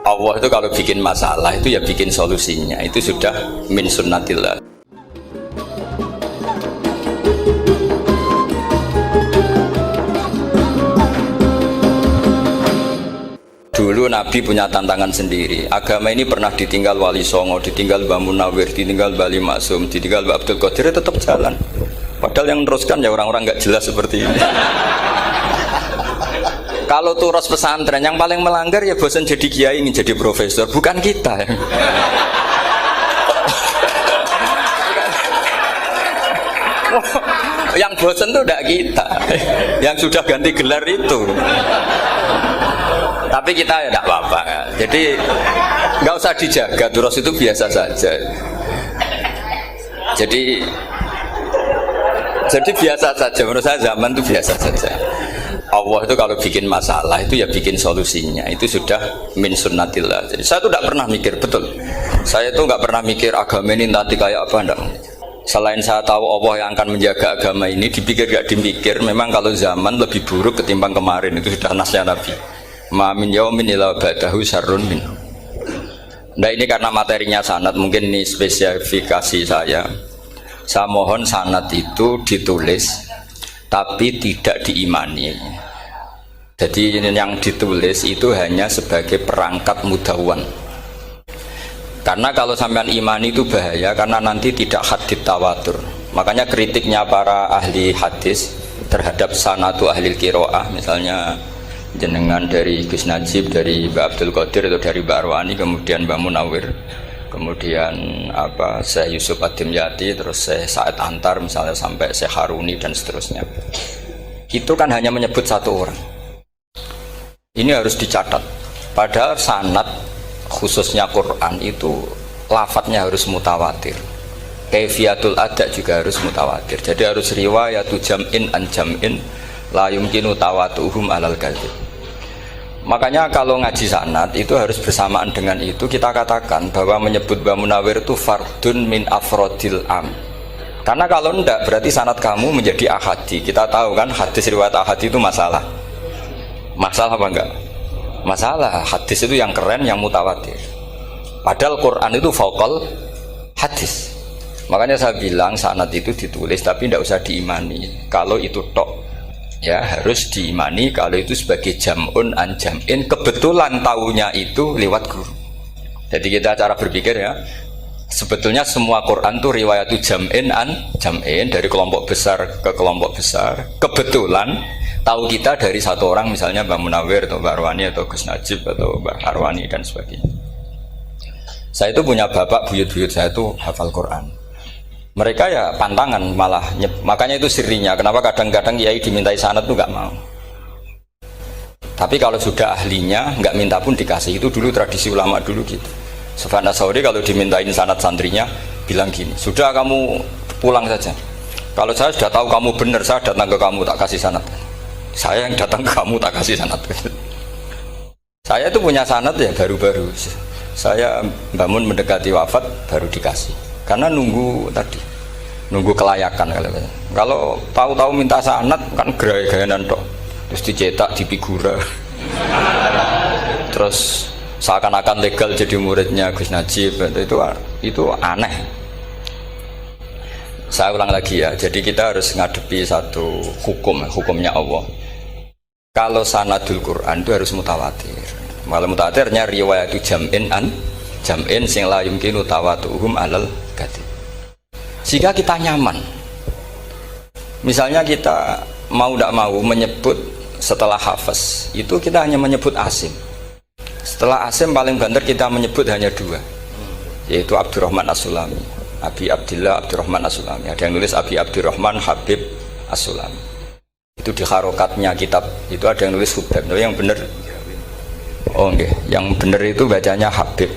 Allah itu kalau bikin masalah itu ya bikin solusinya, itu sudah min sunnatillah. Dulu Nabi punya tantangan sendiri. Agama ini pernah ditinggal Wali Songo, ditinggal Mbah Munawir, ditinggal Bali Maksum, ditinggal Mbah Abdul Qadir, tetap jalan. Padahal yang meneruskan ya orang-orang nggak jelas seperti ini. Kalau turus pesantren yang paling melanggar ya bosan jadi kiai ingin jadi profesor, bukan kita. Yang bosan tuh tidak kita, yang sudah ganti gelar itu. Tapi kita ya tidak apa-apa. Jadi nggak usah dijaga, turus itu biasa saja. Jadi biasa saja, menurut saya zaman itu biasa saja. Allah itu kalau bikin masalah itu ya bikin solusinya, itu sudah min sunnatillah. Jadi saya tuh tidak pernah mikir, betul. Saya tuh nggak pernah mikir agama ini nanti kayak apa, enggak. Selain saya tahu Allah yang akan menjaga agama ini, dipikir gak dipikir, memang kalau zaman lebih buruk ketimbang kemarin, itu sudah nasnya Nabi. Ma min yaumin illa ba'dahu syarrun min. Nah ini karena materinya sanad, mungkin ini spesifikasi saya. Saya mohon sanad itu ditulis tapi tidak diimani. Jadi yang ditulis itu hanya sebagai perangkat mudawwan. Karena kalau sampean imani itu bahaya, karena nanti tidak hadits tawatur. Makanya kritiknya para ahli hadis terhadap sanadu ahli qiraah, misalnya jenengan dari Gus Najib, dari Mbak Abdul Qadir atau dari Mbak Arwani, kemudian Mbak Munawir, kemudian Syekh Yusuf Ad-Dimyati, terus Syekh Sa'id Antar misalnya sampai Syekh Haruni dan seterusnya. Itu kan hanya menyebut satu orang. Ini harus dicatat. Padahal sanad khususnya Quran itu lafadznya harus mutawatir. Kaifiyatul ada juga harus mutawatir. Jadi harus riwayatu jam'in an jam'in la yumkinu tawatuhum alal kadzib. Makanya kalau ngaji sanad itu harus bersamaan dengan itu kita katakan bahwa menyebut Mbah Munawir itu fardun min afrodil am. Karena kalau enggak berarti sanad kamu menjadi ahadi. Kita tahu kan hadis riwayat ahadi itu masalah. Masalah apa enggak? Masalah. Hadis itu yang keren, yang mutawatir. Padahal Quran itu fauqal hadis. Makanya saya bilang sanad itu ditulis tapi tidak usah diimani. Kalau itu tok ya harus diimani kalau itu sebagai jam'un an jam'in, kebetulan taunya itu lewat guru. Jadi kita cara berpikir ya, sebetulnya semua Quran itu riwayatu jam'in an jam'in, dari kelompok besar ke kelompok besar. Kebetulan tahu kita dari satu orang, misalnya Mbak Munawir atau Mbak Arwani atau Gus Najib atau Mbak Arwani dan sebagainya. Saya itu punya bapak, buyut-buyut saya itu hafal Quran. Mereka ya pantangan malah, makanya itu sirinya. Kenapa kadang-kadang kiai dimintai sanad tuh nggak mau. Tapi kalau sudah ahlinya nggak minta pun dikasih. Itu dulu tradisi ulama dulu gitu. Sufyan Ats-Tsauri kalau dimintain sanad santrinya bilang gini, sudah kamu pulang saja. Kalau saya sudah tahu kamu benar, saya datang ke kamu tak kasih sanad. Saya yang datang ke kamu tak kasih sanad. Saya itu punya sanad ya baru-baru. Saya bangun mendekati wafat baru dikasih. Karena nunggu tadi, nunggu kelayakan. Kalau tahu-tahu minta sanad kan gaya-gayanan toh, terus dicetak di figura, terus seakan-akan legal jadi muridnya Gus Najib, itu aneh. Saya ulang lagi ya, jadi kita harus ngadepi satu hukumnya Allah. Kalau sanadul Quran itu harus mutawatir. Kalau mutawatirnya riwayatu jam'in an jam'in sing la yumkinu tawatuhum alal kadzib. Jika kita nyaman, misalnya kita mau tidak mau menyebut setelah hafaz itu kita hanya menyebut asim. Setelah asim paling banter kita menyebut hanya dua, yaitu Abdurrahman As-Sulami, Abi Abdillah Abdurrahman As-Sulami. Ada yang nulis Abi Abdurrahman Habib As-Sulami. Itu di harokatnya kitab itu ada yang nulis Hubab. Yang benar, oh enggak, yang benar itu bacanya Habib.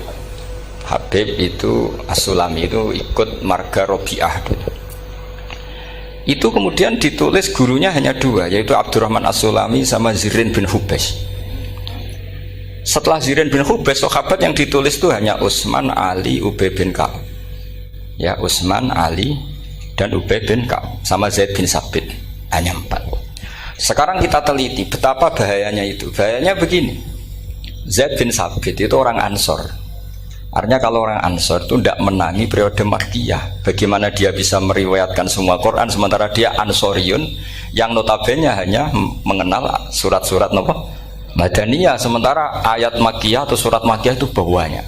Habib itu As-Sulami itu ikut marga Robi'ah. Itu kemudian ditulis gurunya hanya dua, yaitu Abdurrahman As-Sulami sama Zirin bin Hubes. Setelah Zirin bin Hubes, sahabat yang ditulis itu hanya Utsman, Ali, Ubay bin Ka'ab. Ya, Utsman, Ali dan Ubay bin Ka'ab sama Zaid bin Sabit, hanya 4. Sekarang kita teliti betapa bahayanya itu. Bahayanya begini. Zaid bin Sabit itu orang Ansor. Artinya kalau orang Ansor itu tidak menangi periode Makkiyah. Bagaimana dia bisa meriwayatkan semua Quran sementara dia Ansoriun yang notabene hanya mengenal surat-surat Madaniyah, sementara ayat Makkiyah atau surat Makkiyah itu banyak.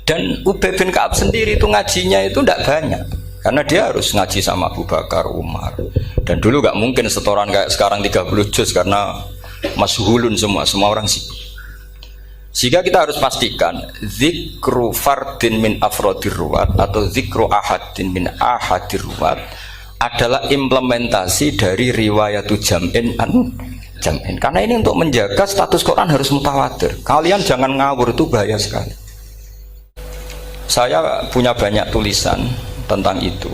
Dan Ubay bin Ka'ab sendiri itu ngajinya itu tidak banyak karena dia harus ngaji sama Abu Bakar, Umar. Dan dulu nggak mungkin setoran kayak sekarang 30 juz karena masyhulun semua orang sibuk. Sehingga kita harus pastikan zikru fardin min afrodir ruwat atau zikru ahadin min ahadir ruwat adalah implementasi dari riwayatu jam'in an jam'in. Karena ini untuk menjaga status Quran harus mutawatir. Kalian jangan ngawur, itu bahaya sekali. Saya punya banyak tulisan tentang itu,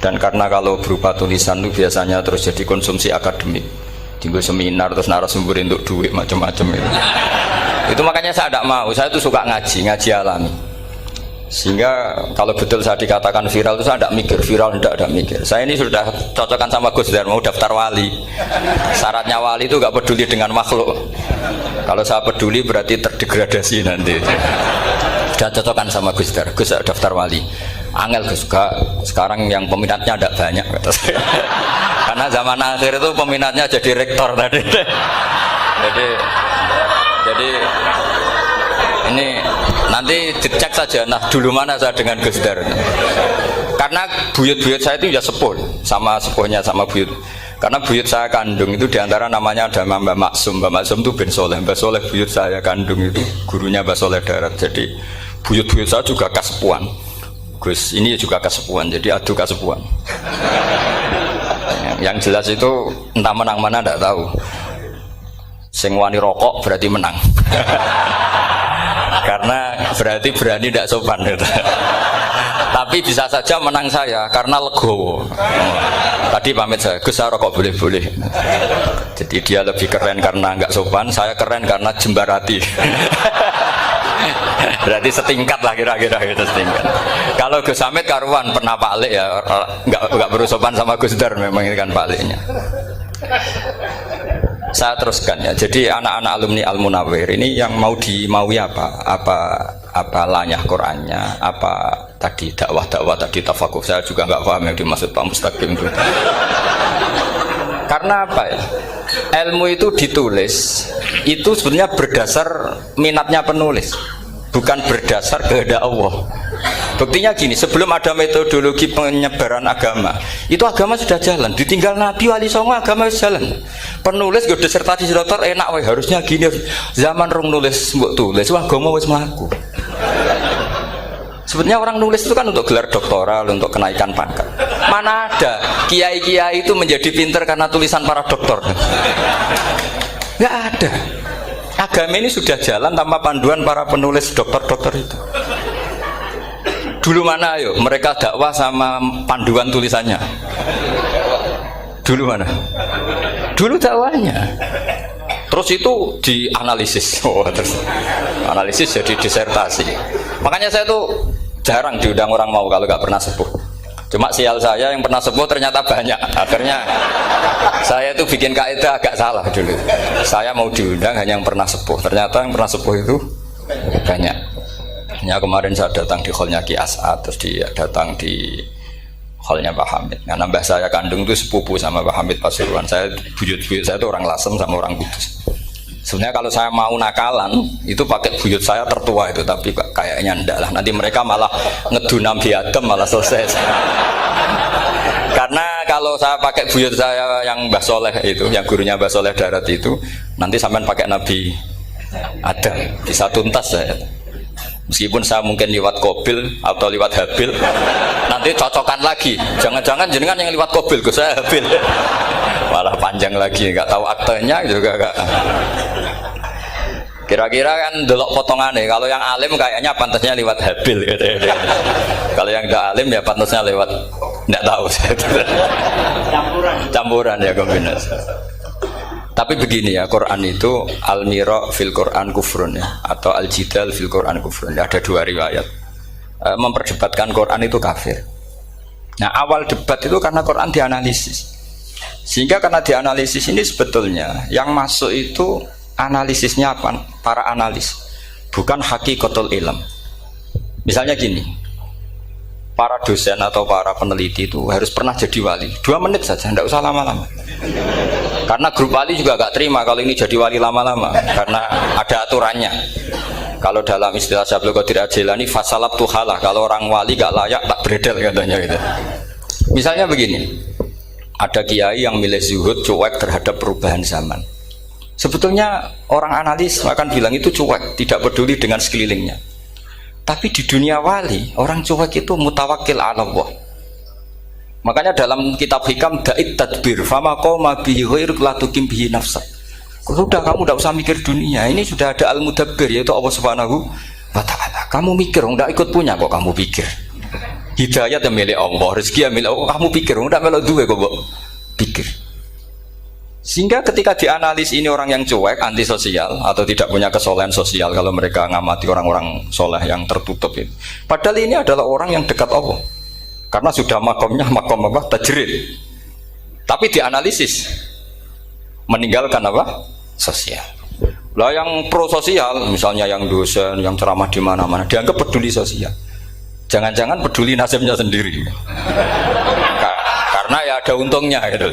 dan karena kalau berupa tulisan itu biasanya terus jadi konsumsi akademik, tinggal seminar terus narasumber untuk duit macam-macam itu. Itu makanya saya tidak mau. Saya itu suka ngaji alami. Sehingga kalau betul saya dikatakan viral itu saya tidak mikir, viral tidak mikir. Saya ini sudah cocokkan sama Gus Dar, mau daftar wali. Syaratnya wali itu nggak peduli dengan makhluk. Kalau saya peduli berarti terdegradasi nanti. Sudah cocokkan sama Gus Dar, Gus daftar wali. Angel Gus, sekarang yang peminatnya tidak banyak kata saya. Karena zaman akhir itu peminatnya jadi rektor tadi. Jadi ini nanti dicek saja. Nah dulu mana saya dengan Gus Dar. Karena buyut-buyut saya itu ya sepuh sama sepuhnya sama buyut. Karena buyut saya kandung itu diantara namanya ada Mbak Maksum. Mbak Maksum itu bin Soleh. Mbak Soleh buyut saya kandung itu gurunya Mbak Soleh Darat. Jadi buyut-buyut saya juga kasepuan. Gus ini juga kasepuan. Jadi adu kasepuan. Yang jelas itu entah menang mana tidak tahu. Sing wani rokok berarti menang. Karena berarti berani tidak sopan gitu. Tapi bisa saja menang saya karena legowo. Tadi pamit saya, Gus saya rokok boleh-boleh. Jadi dia lebih keren karena nggak sopan, saya keren karena jembarati. Berarti setingkat lah kira-kira gitu, setingkat. Kalau Gus Hamid karuan pernah Pak Alik ya, nggak berusopan sama Gus Dar, memang ini kan Pak Aliknya. Saya teruskan ya. Jadi anak-anak alumni Al-Munawwir ini yang maui apa lanyah Qur'annya, apa tadi dakwah tadi tafakuh. Saya juga nggak paham yang dimaksud Pak Mustaqim itu. Karena apa ya? Ilmu itu ditulis itu sebenarnya berdasar minatnya penulis, bukan berdasar kehendak Allah. Buktinya gini, sebelum ada metodologi penyebaran agama, itu agama sudah jalan. Ditinggal Nabi Wali Songo agama sudah jalan. Penulis gue disertasi dokter enak, harusnya gini. Zaman rong nulis mbok tulis, wah agama wis mlaku. Sebetulnya orang nulis itu kan untuk gelar doktoral, untuk kenaikan pangkat. Mana ada kiai-kiai itu menjadi pinter karena tulisan para doktor? Nggak ada. Agama ini sudah jalan tanpa panduan para penulis dokter-dokter itu. Dulu mana ayo mereka dakwah sama panduan tulisannya? Dulu mana? Dulu dakwahnya. Terus itu dianalisis. Terus analisis jadi disertasi. Makanya saya tuh jarang diundang orang mau kalau nggak pernah sepuh. Cuma sial saya yang pernah sepuh ternyata banyak. Akhirnya saya itu bikin kaidah agak salah dulu. Saya mau diundang hanya yang pernah sepuh. Ternyata yang pernah sepuh itu banyak. Ya kemarin saya datang di hallnya Ki As'ad, terus dia datang di hallnya Pak Hamid. Karena mbah saya kandung itu sepupu sama Pak Hamid Pasuruan. Saya buyut-buyut saya itu orang Lasem sama orang Kudus. Sebenarnya kalau saya mau nakalan itu pakai buyut saya tertua itu, tapi kayaknya enggak lah. Nanti mereka malah ngedunam di Adam malah selesai. Karena kalau saya pakai buyut saya yang Mbah Soleh itu, yang gurunya Mbah Soleh Darat itu, nanti sampean pakai Nabi Adam bisa tuntas saya. Meskipun saya mungkin lewat Kobil atau lewat Habil, nanti cocokkan lagi. Jangan-jangan jenengan yang lewat Kobil, gue saya Habil. Malah panjang lagi, nggak tahu aktenya juga nggak. Kira-kira kan delok potongannya. Kalau yang alim kayaknya pantasnya lewat Habil. Gitu. Kalau yang tidak alim ya pantasnya lewat, nggak tahu. Campuran ya kombinasi. Tapi begini ya, Quran itu al-mira fil Quran kufrun ya, atau al-jidal fil Quran kufrun. Ada dua riwayat. Memperdebatkan Quran itu kafir. Nah, awal debat itu karena Quran dianalisis. Sehingga karena dianalisis ini sebetulnya yang masuk itu analisisnya apa? Para analis. bukan hakikatul ilm. Misalnya gini, para dosen atau para peneliti itu harus pernah jadi wali 2 menit saja, tidak usah lama-lama. Karena grup wali juga gak terima kalau ini jadi wali lama-lama, karena ada aturannya. Kalau dalam istilah Syaikhul Qadir Al-Jilani, fasalab tuhalah, kalau orang wali gak layak tak beredel katanya gitu. Misalnya begini, ada kiai yang milih zuhud, cuek terhadap perubahan zaman. Sebetulnya orang analis akan bilang itu cuek, tidak peduli dengan sekelilingnya. Tapi di dunia wali, orang cuek itu mutawakkil ala Allah. Makanya dalam kitab hikam da'it tadbir fama qoma bihi ghairuk la tukim bihi nafsak. Sudah, kamu tidak usah mikir dunia, ini sudah ada al-mudabbir, yaitu Allah Subhanahu wa ta'ala. Kamu mikir, tidak ikut punya kok kamu pikir. Hidayat yang milik Allah, rezeki yang milik Allah, kamu pikir, tidak melok duwe kok pikir. Sehingga ketika dianalisis ini orang yang cuek, antisosial atau tidak punya kesolehan sosial, kalau mereka ngamati orang-orang soleh yang tertutup itu. Padahal ini adalah orang yang dekat Allah. Karena sudah makomnya makom apa? Tajrid. Tapi dianalisis meninggalkan apa? Sosial. Lah yang pro sosial, misalnya yang dosen, yang ceramah di mana-mana, dianggap peduli sosial. Jangan-jangan peduli nasibnya sendiri. Karena ya ada untungnya gitu.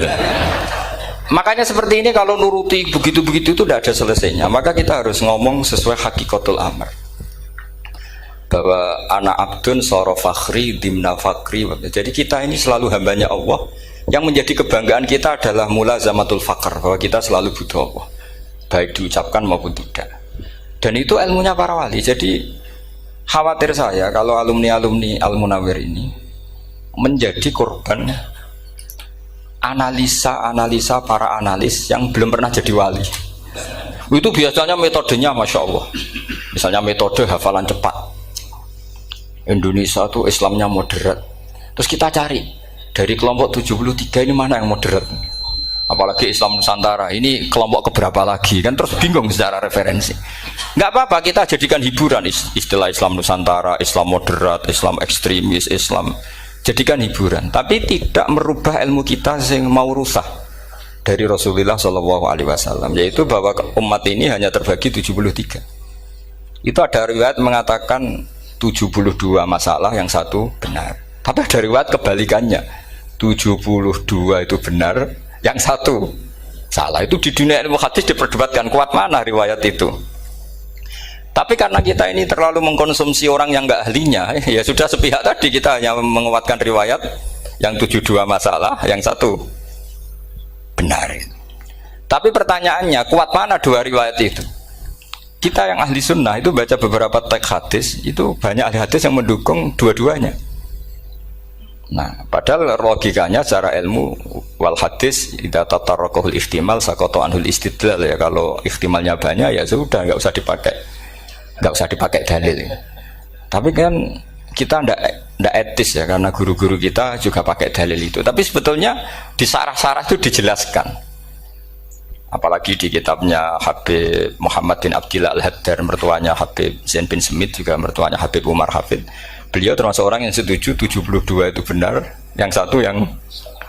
Makanya seperti ini kalau nuruti begitu-begitu itu tidak ada selesainya. Maka kita harus ngomong sesuai hakikatul amr. Bahwa anak abdun soro fakhri dimna fakri. Jadi kita ini selalu hambanya Allah. Yang menjadi kebanggaan kita adalah mulazamatul faqr, bahwa kita selalu butuh Allah, baik diucapkan maupun tidak. Dan itu ilmunya para wali. Jadi khawatir saya kalau alumni-alumni Al-Munawwir ini menjadi korban analisa para analis yang belum pernah jadi wali. Itu biasanya metodenya Masya Allah. Misalnya metode hafalan cepat. Indonesia tuh Islamnya moderat. Terus kita cari dari kelompok 73 ini mana yang moderat? Apalagi Islam Nusantara ini kelompok keberapa lagi? Kan terus bingung secara referensi. Nggak apa-apa, kita jadikan hiburan istilah Islam Nusantara, Islam moderat, Islam ekstremis, Islam. Jadikan hiburan, tapi tidak merubah ilmu kita yang mau rusak dari Rasulullah SAW, yaitu bahwa umat ini hanya terbagi 73. Itu ada riwayat mengatakan 72 masalah, yang satu benar. Tapi ada riwayat kebalikannya, 72 itu benar, yang satu salah. Itu di dunia ilmu hadis diperdebatkan kuat mana riwayat itu. Tapi karena kita ini terlalu mengkonsumsi orang yang nggak ahlinya, ya sudah sepihak tadi, kita hanya menguatkan riwayat yang 72 masalah, yang satu benar. Tapi pertanyaannya, kuat mana dua riwayat itu? Kita yang ahli sunnah itu baca beberapa teks hadis, itu banyak ahli hadis yang mendukung dua-duanya. Nah, padahal logikanya secara ilmu wal hadis idza tatarraqahul ihtimal saqata anhul istidlal, ya kalau ihtimalnya banyak ya sudah nggak usah dipakai dalil. Tapi kan kita ndak etis ya, karena guru-guru kita juga pakai dalil itu. Tapi sebetulnya di sarah-sarah itu dijelaskan. Apalagi di kitabnya Habib Muhammad bin Abdillah Al-Haddar, mertuanya Habib Zain bin Smith, juga mertuanya Habib Umar Hafid. Beliau termasuk orang yang setuju 72 itu benar, yang satu yang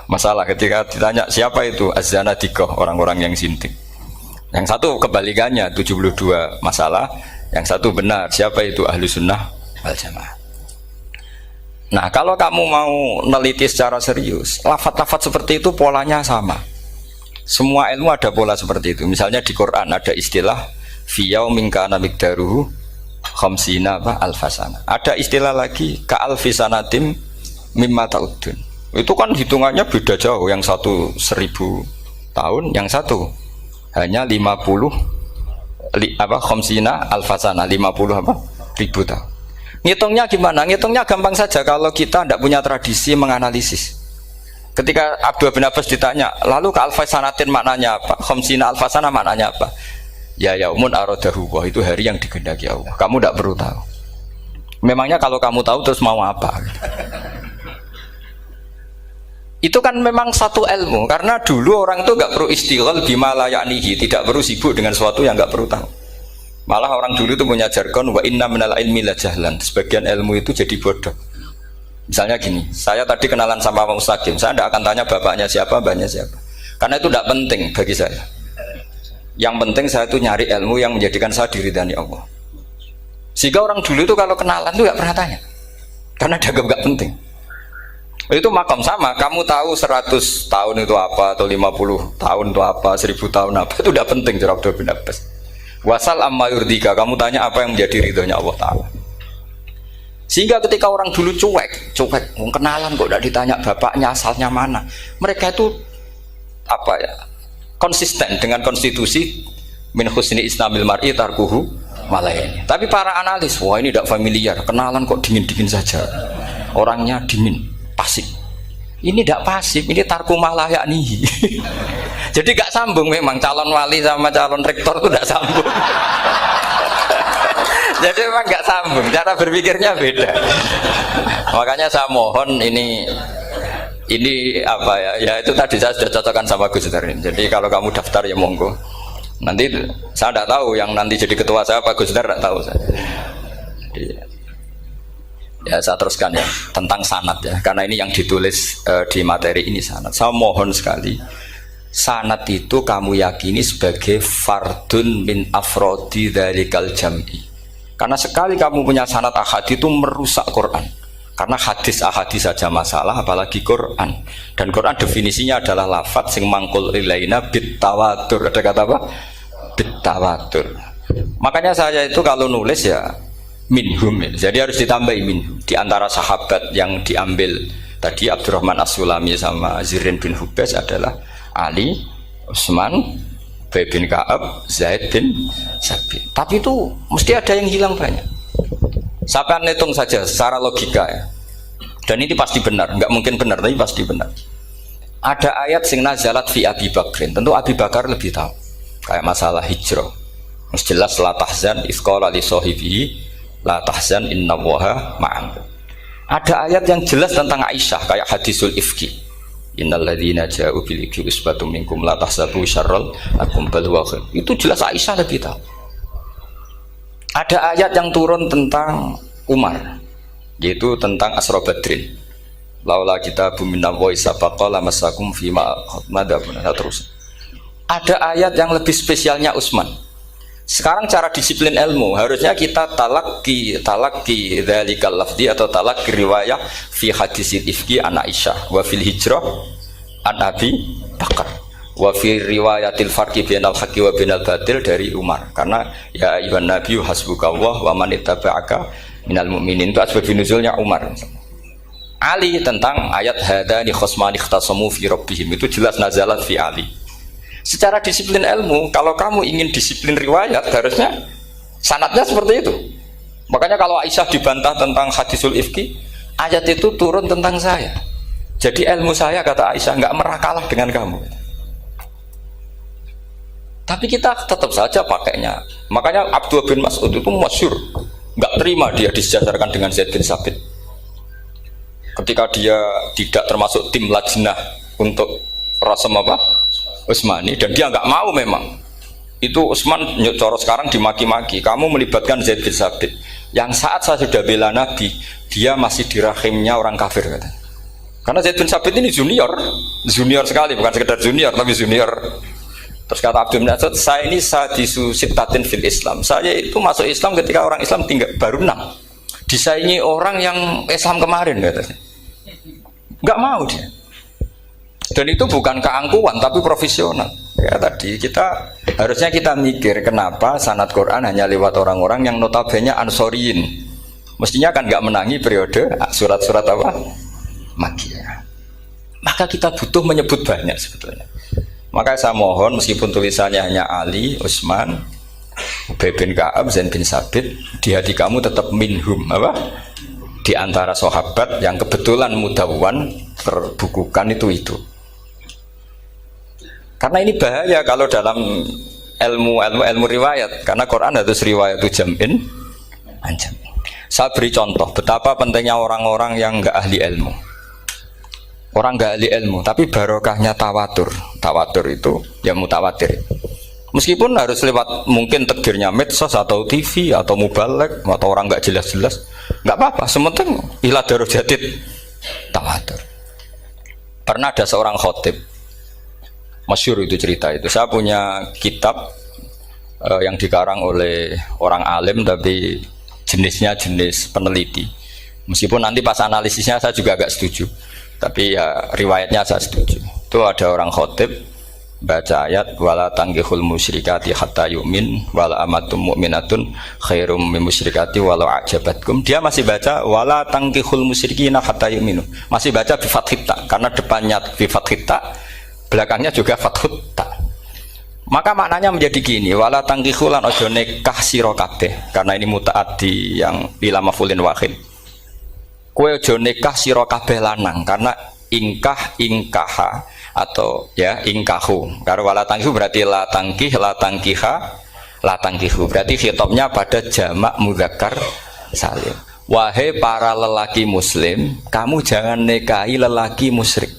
masalah. Ketika ditanya siapa itu Az-Zanadiqah, orang-orang yang sintik. Yang satu kebalikannya, 72 masalah, yang satu benar, siapa itu Ahlu Sunnah wal Jamaah. Nah, kalau kamu mau neliti secara serius, lafaz-lafaz seperti itu polanya sama. Semua ilmu ada pola seperti itu. Misalnya di Quran ada istilah fi yaumin kana miqdaruhu khamsina alfasana. Ada istilah lagi ka alfisanatim mimma ta'udun. Itu kan hitungannya beda jauh. Yang satu 1000 tahun, yang satu hanya 50 khamsina alfasana, 50 ribu tahun. Ngitungnya gimana? Ngitungnya gampang saja kalau kita tidak punya tradisi menganalisis. Ketika Abdul bin Abbas ditanya, lalu ke alfasanatin maknanya apa? Khamsina alfasana maknanya apa? Ya yaumun aradahu, wah itu hari yang dikehendaki Allah. Kamu tidak perlu tahu. Memangnya kalau kamu tahu terus mau apa? Itu kan memang satu ilmu, karena dulu orang itu nggak perlu istighal bima la ya'nihi, tidak perlu sibuk dengan sesuatu yang nggak perlu tahu. Malah orang dulu itu punya jargon wa inna minal ilmi la jahlan. Sebagian ilmu itu jadi bodoh. Misalnya gini, saya tadi kenalan sama Pak Mustaqim, saya tidak akan tanya bapaknya siapa, mbaknya siapa, karena itu tidak penting bagi saya. Yang penting saya itu nyari ilmu yang menjadikan saya diridani Allah. Sehingga orang dulu itu kalau kenalan itu nggak pernah tanya, karena dianggap nggak penting. Itu makam sama, kamu tahu 100 tahun itu apa, atau 50 tahun itu apa, 1000 tahun apa, itu udah penting cara Abdullah bin Abbas. Wasal amma yurdika, kamu tanya apa yang menjadi ridhonya Allah Ta'ala. Sehingga ketika orang dulu cuek, kenalan kok tidak ditanya bapaknya asalnya mana, mereka itu apa ya, konsisten dengan konstitusi min husni islamil mar'i tarkuhu malayani. Tapi para analis, wah ini tidak familiar, kenalan kok dingin-dingin saja, orangnya dingin, pasif. Ini tidak pasif, ini tarku malah yakni. Jadi gak sambung memang calon wali sama calon rektor itu tidak sambung. Jadi memang gak sambung, cara berpikirnya beda. Makanya saya mohon ini apa ya? Ya itu tadi saya sudah cocokkan sama Gus Dar. Jadi kalau kamu daftar ya monggo. Nanti saya tidak tahu yang nanti jadi ketua saya Pak Gus Dar, tidak tahu saya. Jadi, ya saya teruskan ya tentang sanad ya, karena ini yang ditulis di materi ini sanad. Saya mohon sekali, sanad itu kamu yakini sebagai fardun min afrodi dzalikal jam'i. Karena sekali kamu punya sanad ahad itu merusak Quran. Karena hadis ahadis saja masalah, apalagi Quran. Dan Quran definisinya adalah lafadz sing mangkul ilaina bit tawatur. Ada kata apa? Bit tawatur. Makanya saya itu kalau nulis ya minhum, jadi harus ditambahi minhum. Di antara sahabat yang diambil tadi Abdurrahman As-Sulami sama Zirin bin Hubes adalah Ali, Utsman, Ubay bin Ka'ab, Zaid bin Sabit. Tapi itu mesti ada yang hilang banyak. Saya akan hitung saja secara logika ya. Dan ini pasti benar, nggak mungkin benar tapi pasti benar. Ada ayat sing nazalat fi Abi Bakrin. Tentu Abi Bakar lebih tahu. Kayak masalah hijrah. Mesti jelas la tahzan isqala li sahibihi la tahzan innallaha ma'an. Ada ayat yang jelas tentang Aisyah kayak hadisul ifki. Innal ladzina ja'u bil ifki usbatum minkum la tahsabu syarral lakum bal huwa khair. Itu jelas Aisyah lebih tahu. Ada ayat yang turun tentang Umar, yaitu tentang Asra Badrin. Laula kitabun minallahi sabaqa lamassakum fima madabun. Terus ada ayat yang lebih spesialnya Utsman. Sekarang cara disiplin ilmu harusnya kita talaki dzalikal lafzi atau talaki riwayah fi hadisil ifki an Aisyah wa fil hijrah an Abi Bakar wa fi riwayatil farqi bainal haqqi wa bainal batil dari Umar. Karena ya ayyuhan nabiyyu hasbukallah wa man ittaba'aka minal mu'minin, itu asbab nuzulnya Umar. Ali tentang ayat hadani khosmani ikhtasamu fi rabbihim, itu jelas nazalat fi Ali. Secara disiplin ilmu, kalau kamu ingin disiplin riwayat, harusnya sanadnya seperti itu. Makanya kalau Aisyah dibantah tentang hadisul ifki, ayat itu turun tentang saya. Jadi ilmu saya, kata Aisyah, nggak merah kalah dengan kamu. Tapi kita tetap saja pakainya. Makanya Abdullah bin Mas'ud itu masyhur, nggak terima dia disejajarkan dengan Zaid bin Sabit. Ketika dia tidak termasuk tim lajnah untuk rasam apa? Utsmani, dan dia nggak mau memang. Itu Utsman coro sekarang dimaki-maki, kamu melibatkan Zaid bin Sabit yang saat saya sudah bela Nabi, dia masih di rahimnya orang kafir, kata. Karena Zaid bin Sabit ini junior sekali, bukan sekedar junior tapi junior. Terus kata Abdul Nasir, saya ini sadisu sittatin fil Islam, saya itu masuk Islam ketika orang Islam tinggal baru 6, disaingi orang yang Islam kemarin, katanya. Nggak mau dia. Dan itu bukan keangkuhan tapi profesional. Ya tadi harusnya kita mikir kenapa sanad Quran hanya lewat orang-orang yang notabene ansoriyin. Mestinya kan nggak menangi periode surat-surat apa? Makkiyah. Maka kita butuh menyebut banyak sebetulnya. Maka saya mohon meskipun tulisannya hanya Ali, Utsman, Ubay bin Ka'ab, Zaid bin Sabit, di hati kamu tetap minhum apa? Di antara sahabat yang kebetulan mudawwan terbukukan itu. Karena ini bahaya kalau dalam ilmu riwayat, karena Quran harus riwayat itu jam'in anjam. Saya beri contoh betapa pentingnya orang-orang yang enggak ahli ilmu. Orang enggak ahli ilmu, tapi barokahnya tawatur. Tawatur itu ya mutawatir. Meskipun harus lewat mungkin takdirnya medsos atau TV atau mubalek atau orang enggak jelas-jelas, enggak apa-apa, sementing ila darajatid tawatur. Pernah ada seorang khotib, masyhur itu cerita itu. Saya punya kitab yang dikarang oleh orang alim tapi jenisnya jenis peneliti. Meskipun nanti pas analisisnya saya juga agak setuju, tapi ya riwayatnya saya setuju. Itu ada orang khotib baca ayat wala tangkihul musyrikati hatta yu'min wala amatum mu'minatun khairum min musyrikati walau ajabatkum. Dia masih baca wala tangkihul musyrikina hatta yu'minu. Masih baca bi fathit ta karena depannya bi fathit ta, belakangnya juga fathut ta. Maka maknanya menjadi gini, wala tangkihul lan ojo nikah sira kabeh, karena ini mutaaddi yang ila maf'ulin wahid. Kowe aja nikah sira kabeh lanang, karena ingkah ingkaha atau ya ingkahu. Karo wala tangkihu berarti la tangkih la tangkiha la tangkihu. Berarti khitabnya pada jamak mudzakkar salim. Wahai para lelaki muslim, kamu jangan nikahi lelaki musyrik.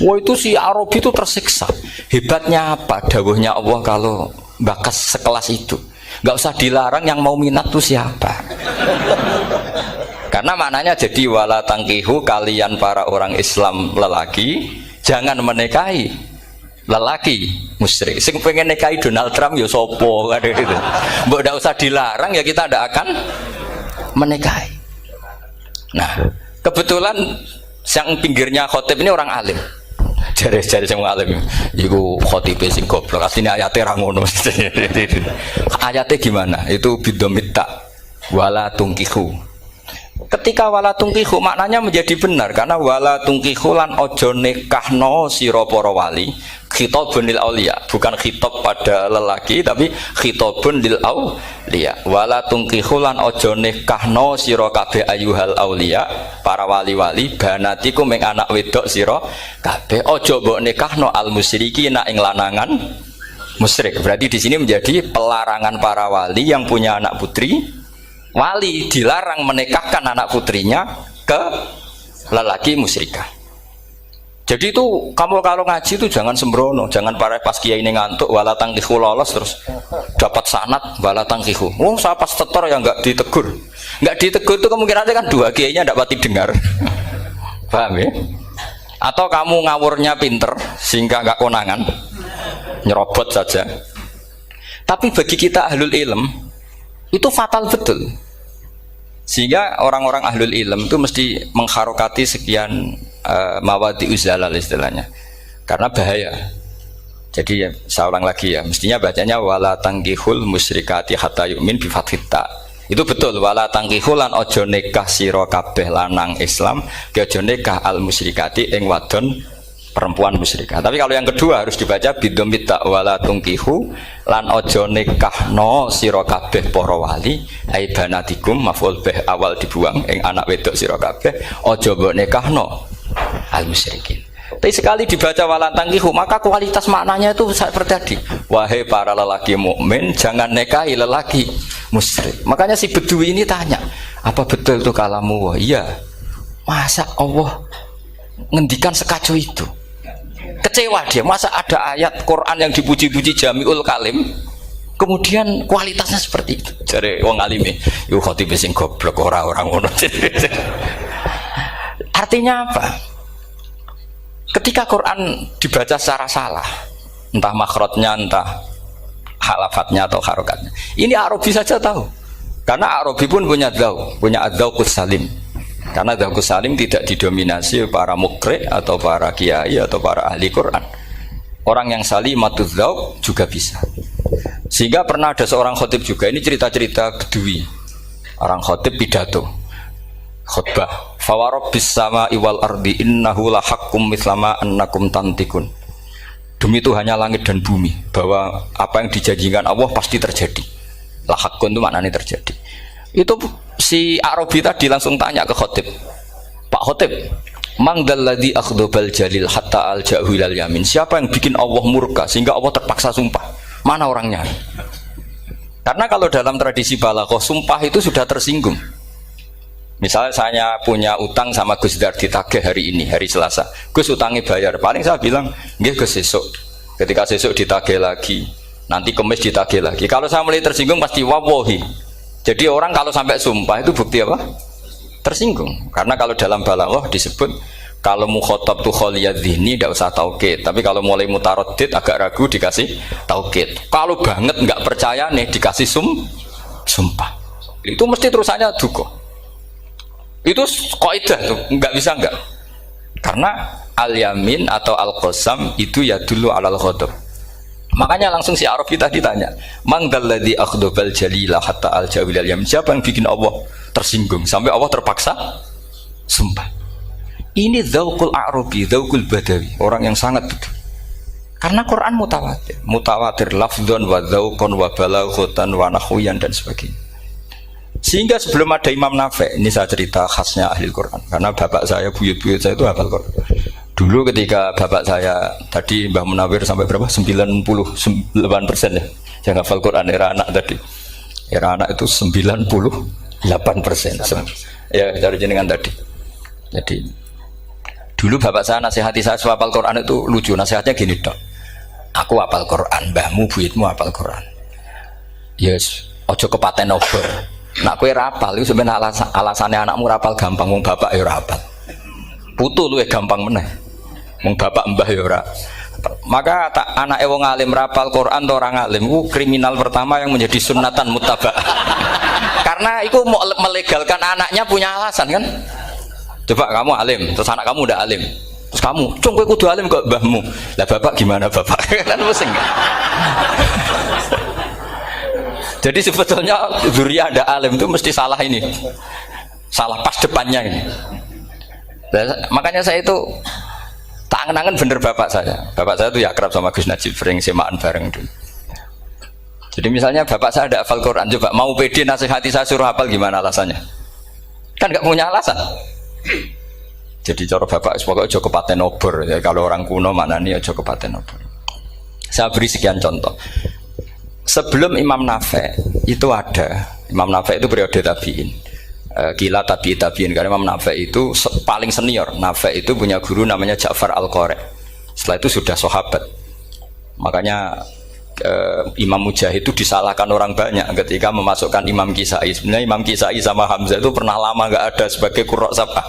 Wah, itu si Arabi itu tersiksa. Hebatnya apa dawuhnya Allah kalau bakas sekelas itu? Enggak usah dilarang, yang mau minat tuh siapa? Karena maknanya jadi wala tangkihu, kalian para orang Islam lelaki jangan menikahi lelaki musyrik. Sing pengen nikahi Donald Trump ya sopo kan gitu. Mbok ndak usah dilarang ya kita ndak akan menikahi. Nah, kebetulan yang pinggirnya khotib ini orang alim. Jare-jare sing alim iku khotibe sing goblok. Asline ayate ra ngono. Ayate gimana? Itu bidomita wala tungkihu. Ketika wala tungkihu maknanya menjadi benar, karena wala tungkihu lan ojo nikahno sira para wali, khitabun lil auliya, bukan khitab pada lelaki tapi khitabun lil auliya. Wala tungkihu lan ojo nikahno sira kabeh ayuhal auliya, para wali-wali, banatiku ming anak wedok sira kabeh, ojo mbok nikahno al musyrikina ing lanangan musyrik. Berarti di sini menjadi pelarangan para wali yang punya anak putri. Wali dilarang menikahkan anak putrinya ke lelaki musyrikah. Jadi itu kamu kalau ngaji itu jangan sembrono, jangan pas kiai ini ngantuk wala tangkihu lolos terus dapat sanad wala tangkihu. Oh, saya pas setor yang enggak ditegur. Enggak ditegur itu kemungkinannya kan dua kiainya enggak pati dengar. Paham ya? Atau kamu ngawurnya pinter sehingga enggak konangan, nyerobot saja. Tapi bagi kita ahlul ilm itu fatal betul. Sehingga orang-orang ahlul ilm itu mesti mengharokati sekian mawadi uzalal istilahnya, karena bahaya. Jadi ya, saya ulang lagi ya, mestinya bacanya wala tangkihul musyrikati hatta yu'min bi fathit ta. Itu betul, wala tangkihul lan ojo nikah sira kabeh lanang Islam, ke ojo nikah al musyrikati ing wadon perempuan musyrikah. Tapi kalau yang kedua harus dibaca bidomit ta wala tungkihu lan ojo nikahno sira kabeh para wali ai banatikum maf'ul bih awal dibuang ing anak wedok sira kabeh ojo mbok nikahno al musyrikin. Tapi sekali dibaca wala tangkihu maka kualitas maknanya itu seperti tadi. Wahai para lelaki mukmin jangan nikahi lelaki musyrik. Makanya si Bedui ini tanya, apa betul itu kalamu? Wah, iya. Masa Allah ngendikan sekacau itu? Kecewa dia, masa ada ayat Quran yang dipuji-puji jami'ul kalim kemudian kualitasnya seperti itu. Jare wong alime yo khotib sing goblok orang ngono. Artinya apa? Ketika Quran dibaca secara salah, entah makhrajnya, entah halafatnya atau harokatnya, ini Arabi saja tahu, karena Arabi pun punya adzauqus salim. Karena adzauqus salim tidak didominasi para mukri atau para kiai atau para ahli Quran. Orang yang salimatuz dzauq juga bisa. Sehingga pernah ada seorang khotib juga, ini cerita-cerita Bedui. Orang khotib pidato khutbah, fawarabbis sama'i wal ardi innahu lahaqqum mislama annakum tantikun. Demi Tuhannya langit dan bumi, bahwa apa yang dijanjikan Allah pasti terjadi. Lahaqqun itu maknanya terjadi. Itu si Arabi tadi langsung tanya ke khotib, Pak khotib, mangdalladzi akhdobal jalil hatta al-ja'hu ilal yamin. Siapa yang bikin Allah murka sehingga Allah terpaksa sumpah? Mana orangnya? Karena kalau dalam tradisi balaghah sumpah itu sudah tersinggung. Misalnya saya punya utang sama Gus Dar ditagih hari ini, hari Selasa. Gus utangnya bayar, paling saya bilang, nggih Gus sesuk. Ketika sesuk ditagih lagi, nanti Kamis ditagih lagi. Kalau saya mulai tersinggung pasti wawahi. Jadi orang kalau sampai sumpah itu bukti apa? Tersinggung. Karena kalau dalam balaghah disebut kalau mukhatab tuh khaliyadz dzihni tidak usah taukid. Tapi kalau mulai mutaraddid agak ragu dikasih taukid. Kalau banget nggak percaya nih dikasih sumpah. Itu mesti terusannya duga. Itu kaidah tuh, nggak bisa enggak. Karena al-yamin atau al-qasam itu ya dulu alal ghadab. Makanya langsung si Arabi tadi ditanya, "Mangdalladzi akhdabal jalila hatta al-jawil al-yamin?" Siapa yang bikin Allah tersinggung sampai Allah terpaksa sumpah? Ini dzauqul Arabi, dzauqul Badawi, orang yang sangat betul. Karena Quran mutawatir, mutawatir lafdzon wa dzauqon wa balaghatan wa nahwiyan dan sebagainya. Sehingga sebelum ada Imam Nafi', ini saya cerita khasnya ahli Quran, karena bapak saya, buyut-buyut saya itu hafal Quran. Dulu ketika bapak saya tadi Mbah Munawir sampai berapa? 98% ya. Yang hafal Quran era anak tadi. Era anak itu 98%. Ya, dari jenengan tadi. Jadi dulu bapak saya nasihati saya soal hafal Quran itu lucu. Nasihatnya gini, Dok. Aku hafal Quran, mbahmu buyutmu hafal Quran. Yes, ojo kepaten obor. Nak kowe rapal itu sebenarnya alasannya anakmu rapal gampang, wong bapak ya rapal. Putu luwih gampang meneh. Wong bapak mbah ya ora. Maka anake wong alim rapal Quran atau orang alim itu kriminal pertama yang menjadi sunnatan muttaba'ah. Karena itu mau melegalkan anaknya punya alasan kan. Coba kamu alim, terus anak kamu udah alim. Terus kamu, "Cung kowe kudu alim kok mbahmu." Lah bapak gimana bapak? Kan pusing. Jadi sebetulnya dzurriyyah ada alim itu mesti salah ini. Salah pas depannya ini. Makanya saya itu tak angen-angen bener bapak saya. Bapak saya itu ya akrab sama Gus Najib, sering semaan bareng dulu. Jadi misalnya bapak saya ada hafal Quran, coba mau pede nasihati saya suruh hafal gimana alasannya? Kan nggak punya alasan. Jadi cara bapak pokoknya ojo kepaten obor ya, kalau orang kuno mana nih ojo kepaten obor. Saya beri sekian contoh. Sebelum Imam Nafi' itu ada, Imam Nafi' itu periode tabi'in. Kila tabi'in karena Imam Nafi' itu paling senior. Nafi' itu punya guru namanya Ja'far Al-Qari. Setelah itu sudah sahabat. Makanya Imam Mujahid itu disalahkan orang banyak ketika memasukkan Imam Kisai. Sebenarnya Imam Kisai sama Hamzah itu pernah lama nggak ada sebagai qurra sab'ah.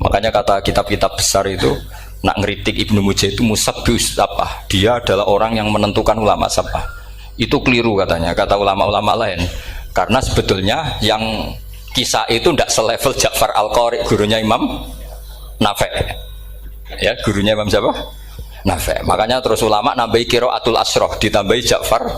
Makanya kata kitab-kitab besar itu nak ngeritik Ibnu Mujahid itu musabbius sab'ah. Dia adalah orang yang menentukan ulama sab'ah. Itu keliru katanya, kata ulama-ulama lain. Karena sebetulnya yang kisah itu tidak selevel Ja'far Al-Qari, gurunya Imam Nafi'. Ya, gurunya Imam siapa? Nafi'. Makanya terus ulama nambahi qiraatul asroh, ditambahi Ja'far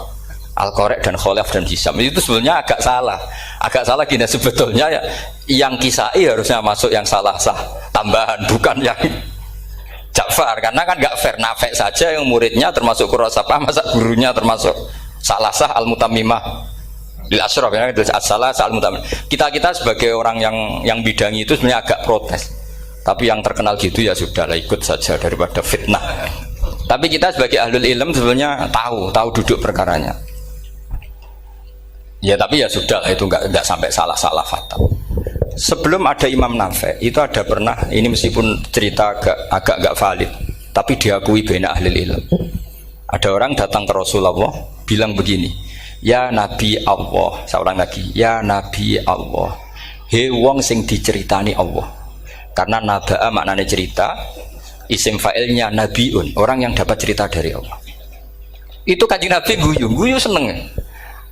Al-Qari dan Khalaf dan Hisam. Itu sebenarnya agak salah. Agak salah gini, sebetulnya ya, yang kisah harusnya masuk yang salah sah tambahan, bukan yang Ja'far. Karena kan nggak fair, Nafi' saja yang muridnya termasuk qurrasabah, masa gurunya termasuk salah sah al-mutammimah lil asyraf ya, salah sah al-mutammimah. Kita sebagai orang yang bidangi itu sebenarnya agak protes, tapi yang terkenal gitu ya sudahlah, ikut saja daripada fitnah. Tapi kita sebagai ahlul ilm sebenarnya tahu duduk perkaranya ya, tapi ya sudah itu nggak sampai salah fatal. Sebelum ada Imam Nafi' itu ada pernah, ini meskipun cerita agak valid, tapi diakui bena ahlul ilm. Ada orang datang ke Rasulullah bilang begini, "Ya Nabi Allah," saya ulang lagi, "Ya Nabi Allah, he wong sing diceritani Allah." Karena naba'a maknanya cerita, isim fa'ilnya nabiun, orang yang dapat cerita dari Allah. Itu Kanjeng Nabi guyu seneng.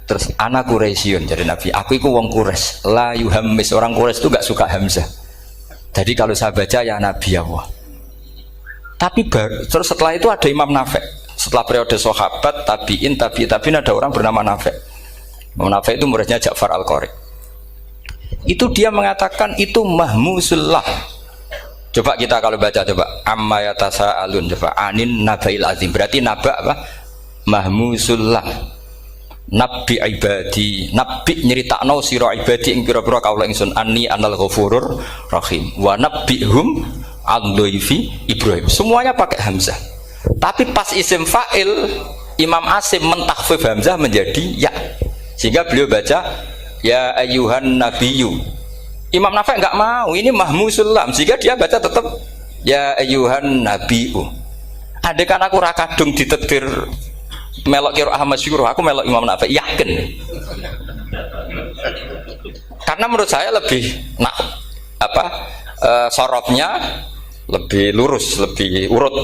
Terus anak Quraisyun, jadi Nabi, aku itu wong Quraisy, la yuhammis, orang Quraisy itu gak suka hamzah. Jadi kalau saya baca ya Nabi Allah. Tapi terus setelah itu ada Imam Nafi'. Setelah periode sahabat, tabi'in ada orang bernama Nafi'. Imam Nafi' itu muridnya Ja'far Al-Qari. Itu dia mengatakan itu mahmusullah. Coba kita kalau baca coba amma yatasaalun, coba anin nabail azim. Berarti naba apa? Mahmusullah. Nabi ibadi, nabi nyeritakno sira ibadi ing pira-pira kaula ingsun anni anal ghafurur rahim wa nabbihum al-dhaifi Ibrahim. Semuanya pakai hamzah. Tapi pas isim fa'il Imam Asim mentakhfif hamzah menjadi ya. Sehingga beliau baca ya ayyuhan nabiyyu. Imam Nafi' enggak mau, ini mahmusul lam. Sehingga dia baca tetap ya ayyuhan nabiyyu. Andai kan aku ra kadung ditetir melok qiraah masyhur, aku melok Imam Nafi', yakin. Karena menurut saya lebih sorofnya lebih lurus, lebih urut.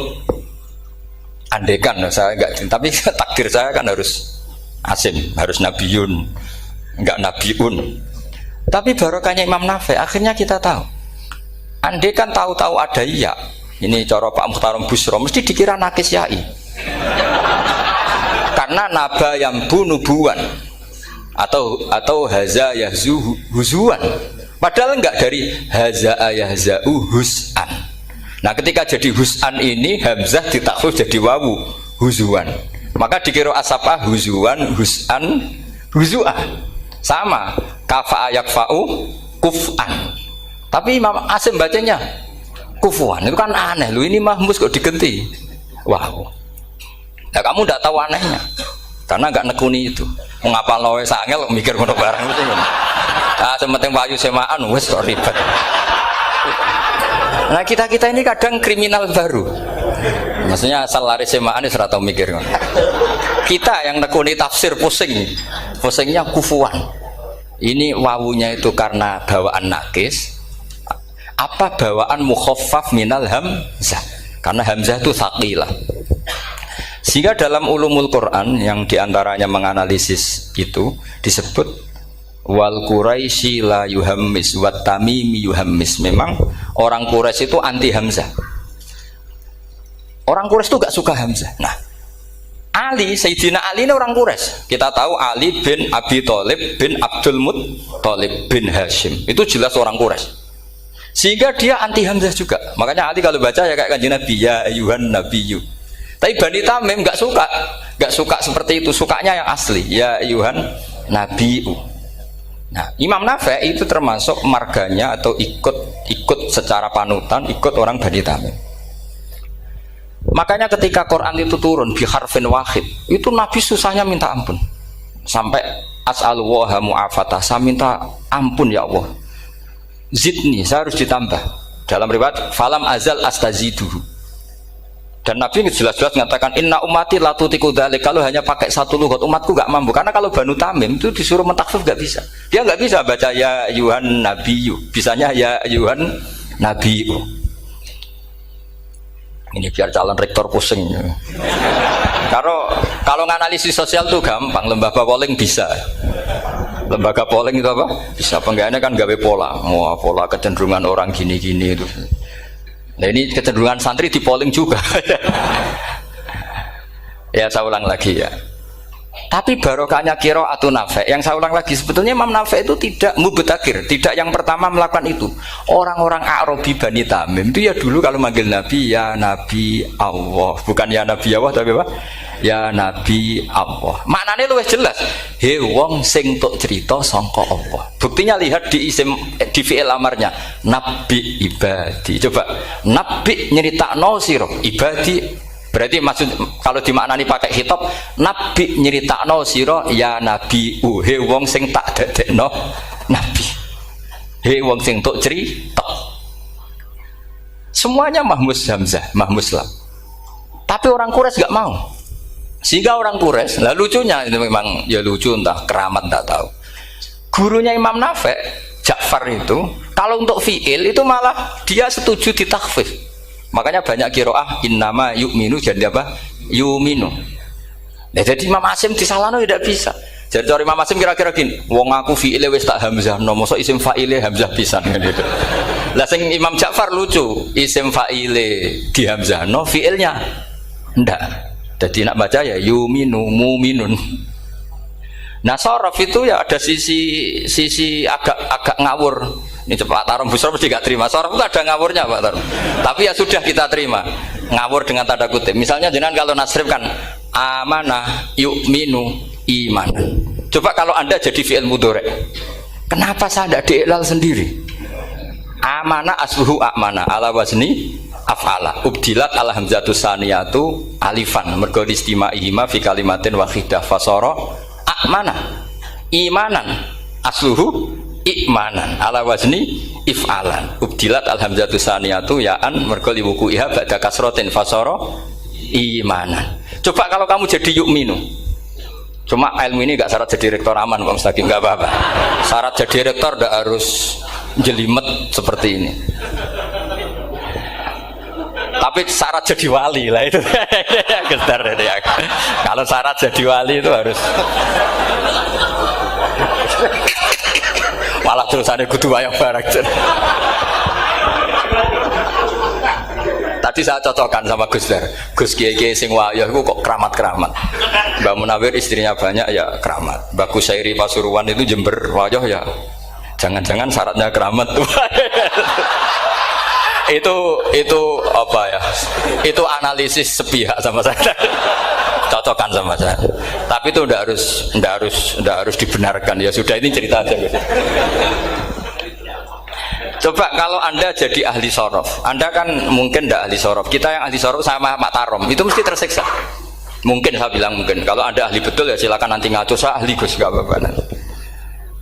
Andekan saya enggak, tapi takdir saya kan harus Asim, harus Nabiyun. enggak nabiun. Tapi barokahnya Imam Nafi, akhirnya kita tahu. Andai kan tahu-tahu ada ya, ini cara Pak Mukhtarom Busro, mesti dikira nakis yai. Karena naba yang bunubuan atau haza yahzu huzuan. Padahal enggak dari haza yahzau hus'an. Nah, ketika jadi hus'an ini hamzah ditakhfif jadi wawu huzuan. Maka dikira asapa huzuan, hus'an, huzu'an. Sama kafa yakfa'u kuf'an. Tapi Imam Asim bacanya kufuan. Itu kan aneh. Lu ini mahmus kok digenti. Wow. Nah, kamu tidak tahu anehnya. Karena enggak nekuni itu. Mengapa loe sangel mikir ngono barang itu. Ah, sementing wayu semaan wis kok ribet. Nah, kita ini kadang kriminal baru. Maksudnya asal lari semaan wis ora tau mikir ngono. Kita yang nekuni tafsir pusingnya kufuan. Ini wawunya itu karena bawaan nakis apa bawaan mukhaffaf minal hamzah, karena hamzah itu tsaqilah. Sehingga dalam ulumul Quran yang diantaranya menganalisis itu disebut wal Quraisy la yuhammis wat tamimi yuhammis. Memang orang Quraisy itu anti hamzah. Orang Quraisy itu gak suka hamzah. Nah, Ali, Sayyidina Ali ini orang Quraisy. Kita tahu Ali bin Abi Thalib bin Abdul Muttalib bin Hashim. Itu jelas orang Quraisy. Sehingga dia anti hamzah juga. Makanya Ali kalau baca ya kayak Kanjeng Nabi, ya ayyuhan nabiyyu. Tapi Bani Tamim enggak suka seperti itu. Sukanya yang asli, ya ayyuhan nabiyyu. Nah, Imam Nafi itu termasuk marganya atau ikut secara panutan, ikut orang Bani Tamim. Makanya ketika Quran itu turun bi harfin wahid, itu Nabi susahnya minta ampun. Sampai as'alullaha mu'afatah, saya minta ampun ya Allah. Zidni, saya harus ditambah. Dalam riwayat falam azal astaziduhu. Dan Nabi jelas-jelas mengatakan inna ummati la tutiku dzalik. Kalau hanya pakai satu lughat umatku enggak mampu. Karena kalau Banu Tamim itu disuruh mentakfif enggak bisa. Dia enggak bisa baca ya ayyuhan nabiyyu. Bisanya ya ayyuhan nabiyyu. Ini biar calon rektor pusing. Kalau nganalisis sosial tuh gampang, lembaga polling bisa. Lembaga polling itu apa? Bisa. Penggawaannya kan gawe pola, pola kecenderungan orang gini-gini itu. Nah, ini kecenderungan santri di polling juga. Ya, saya ulang lagi ya. Tapi barokahnya qiraatun Nafi'. Yang saya ulang lagi, sebetulnya Imam Nafi' itu tidak mubtagir, tidak yang pertama melakukan itu. Orang-orang Arabi Bani Tamim itu ya dulu kalau manggil Nabi ya Nabi Allah, bukan ya Nabi Allah tapi apa? Ya Nabi Allah. Maknanya luwih jelas. He wong sing tok cerita sangka Allah. Buktinya lihat di isim di fi'il amarnya. Nabi ibadi. Coba Nabi nyeritakno sira ibadi. Berarti maksud kalau dimaknani pakai khitab, Nabi nyeritakno sira ya Nabi he wong sing tak dadekno Nabi. He wong sing tok cerita. Semuanya mahmus hamzah, mahmus lam. Tapi orang Quraisy enggak mau. Sehingga orang Quraisy, lah lucunya itu memang ya lucu entah keramat enggak tahu. Gurunya Imam Nafi', Ja'far itu, kalau untuk fi'il itu malah dia setuju ditakhfif. Makanya banyak qiraah innama yu'minu jadi apa? Yu'minu. Nah, jadi Imam Asim disalahno tidak bisa. Jadi cara Imam Asim kira-kira gini, wong aku fi'ile wis tak hamzahno, mosok isim fa'ile hamzah pisan gitu. Lah sing Imam Ja'far lucu, isim fa'ile di hamzahno, fi'ilnya ndak. Jadi nak baca ya yu'minu mu'minun. Nah, sorof itu ya ada sisi agak ngawur. Ini Pak Tarom Busro mesti gak terima. Sorof itu ada ngawurnya Pak Tarom. Tapi ya sudah kita terima. Ngawur dengan tanda kutip. Misalnya jangan kalau nasrif kan amanah yu'minu imanan. Coba kalau Anda jadi fi'il mudhari'. Kenapa saya tidak diiklal sendiri? Amanah asluhu amana ala wazni af'ala. Ubdilat ala hamzatu saniyatu alifan. Mergo istimaihima fi kalimatin wahidah fasara amana imanan asluhu ikmanan ala wazni if'alan ubdilat alhamzatu saniyatu ya'an mergo liwuku'iha ba'da kasrotin fasara imanan. Coba kalau kamu jadi yu'minu, cuma ilmu ini gak syarat jadi rektor aman Pak Mustaqim, gak apa-apa. Syarat jadi rektor gak harus jelimet seperti ini, tapi syarat jadi wali lah itu. Gestar ya. Kalau syarat jadi wali itu harus Malah terus ada kudu wayang barang. Tadi saya cocokkan sama Gus Dar. Gus Kiai sing wayah itu kok keramat-keramat. Mbak Munawir istrinya banyak ya keramat. Mbak Kusairi Pasuruan itu Jember wayah ya. Jangan-jangan syaratnya keramat tuh. itu apa ya? Itu analisis sepihak sama saya. Cocokkan sama saya. Tapi itu ndak harus dibenarkan ya. Sudah ini cerita aja Gus. Coba kalau Anda jadi ahli sorof, Anda kan mungkin tidak ahli sorof. Kita yang ahli sorof sama Pak Tarom itu mesti tersiksa. Mungkin saya bilang mungkin. Kalau Anda ahli betul ya silakan nanti ngaco. Saya ahli Gus, gak apa-apa.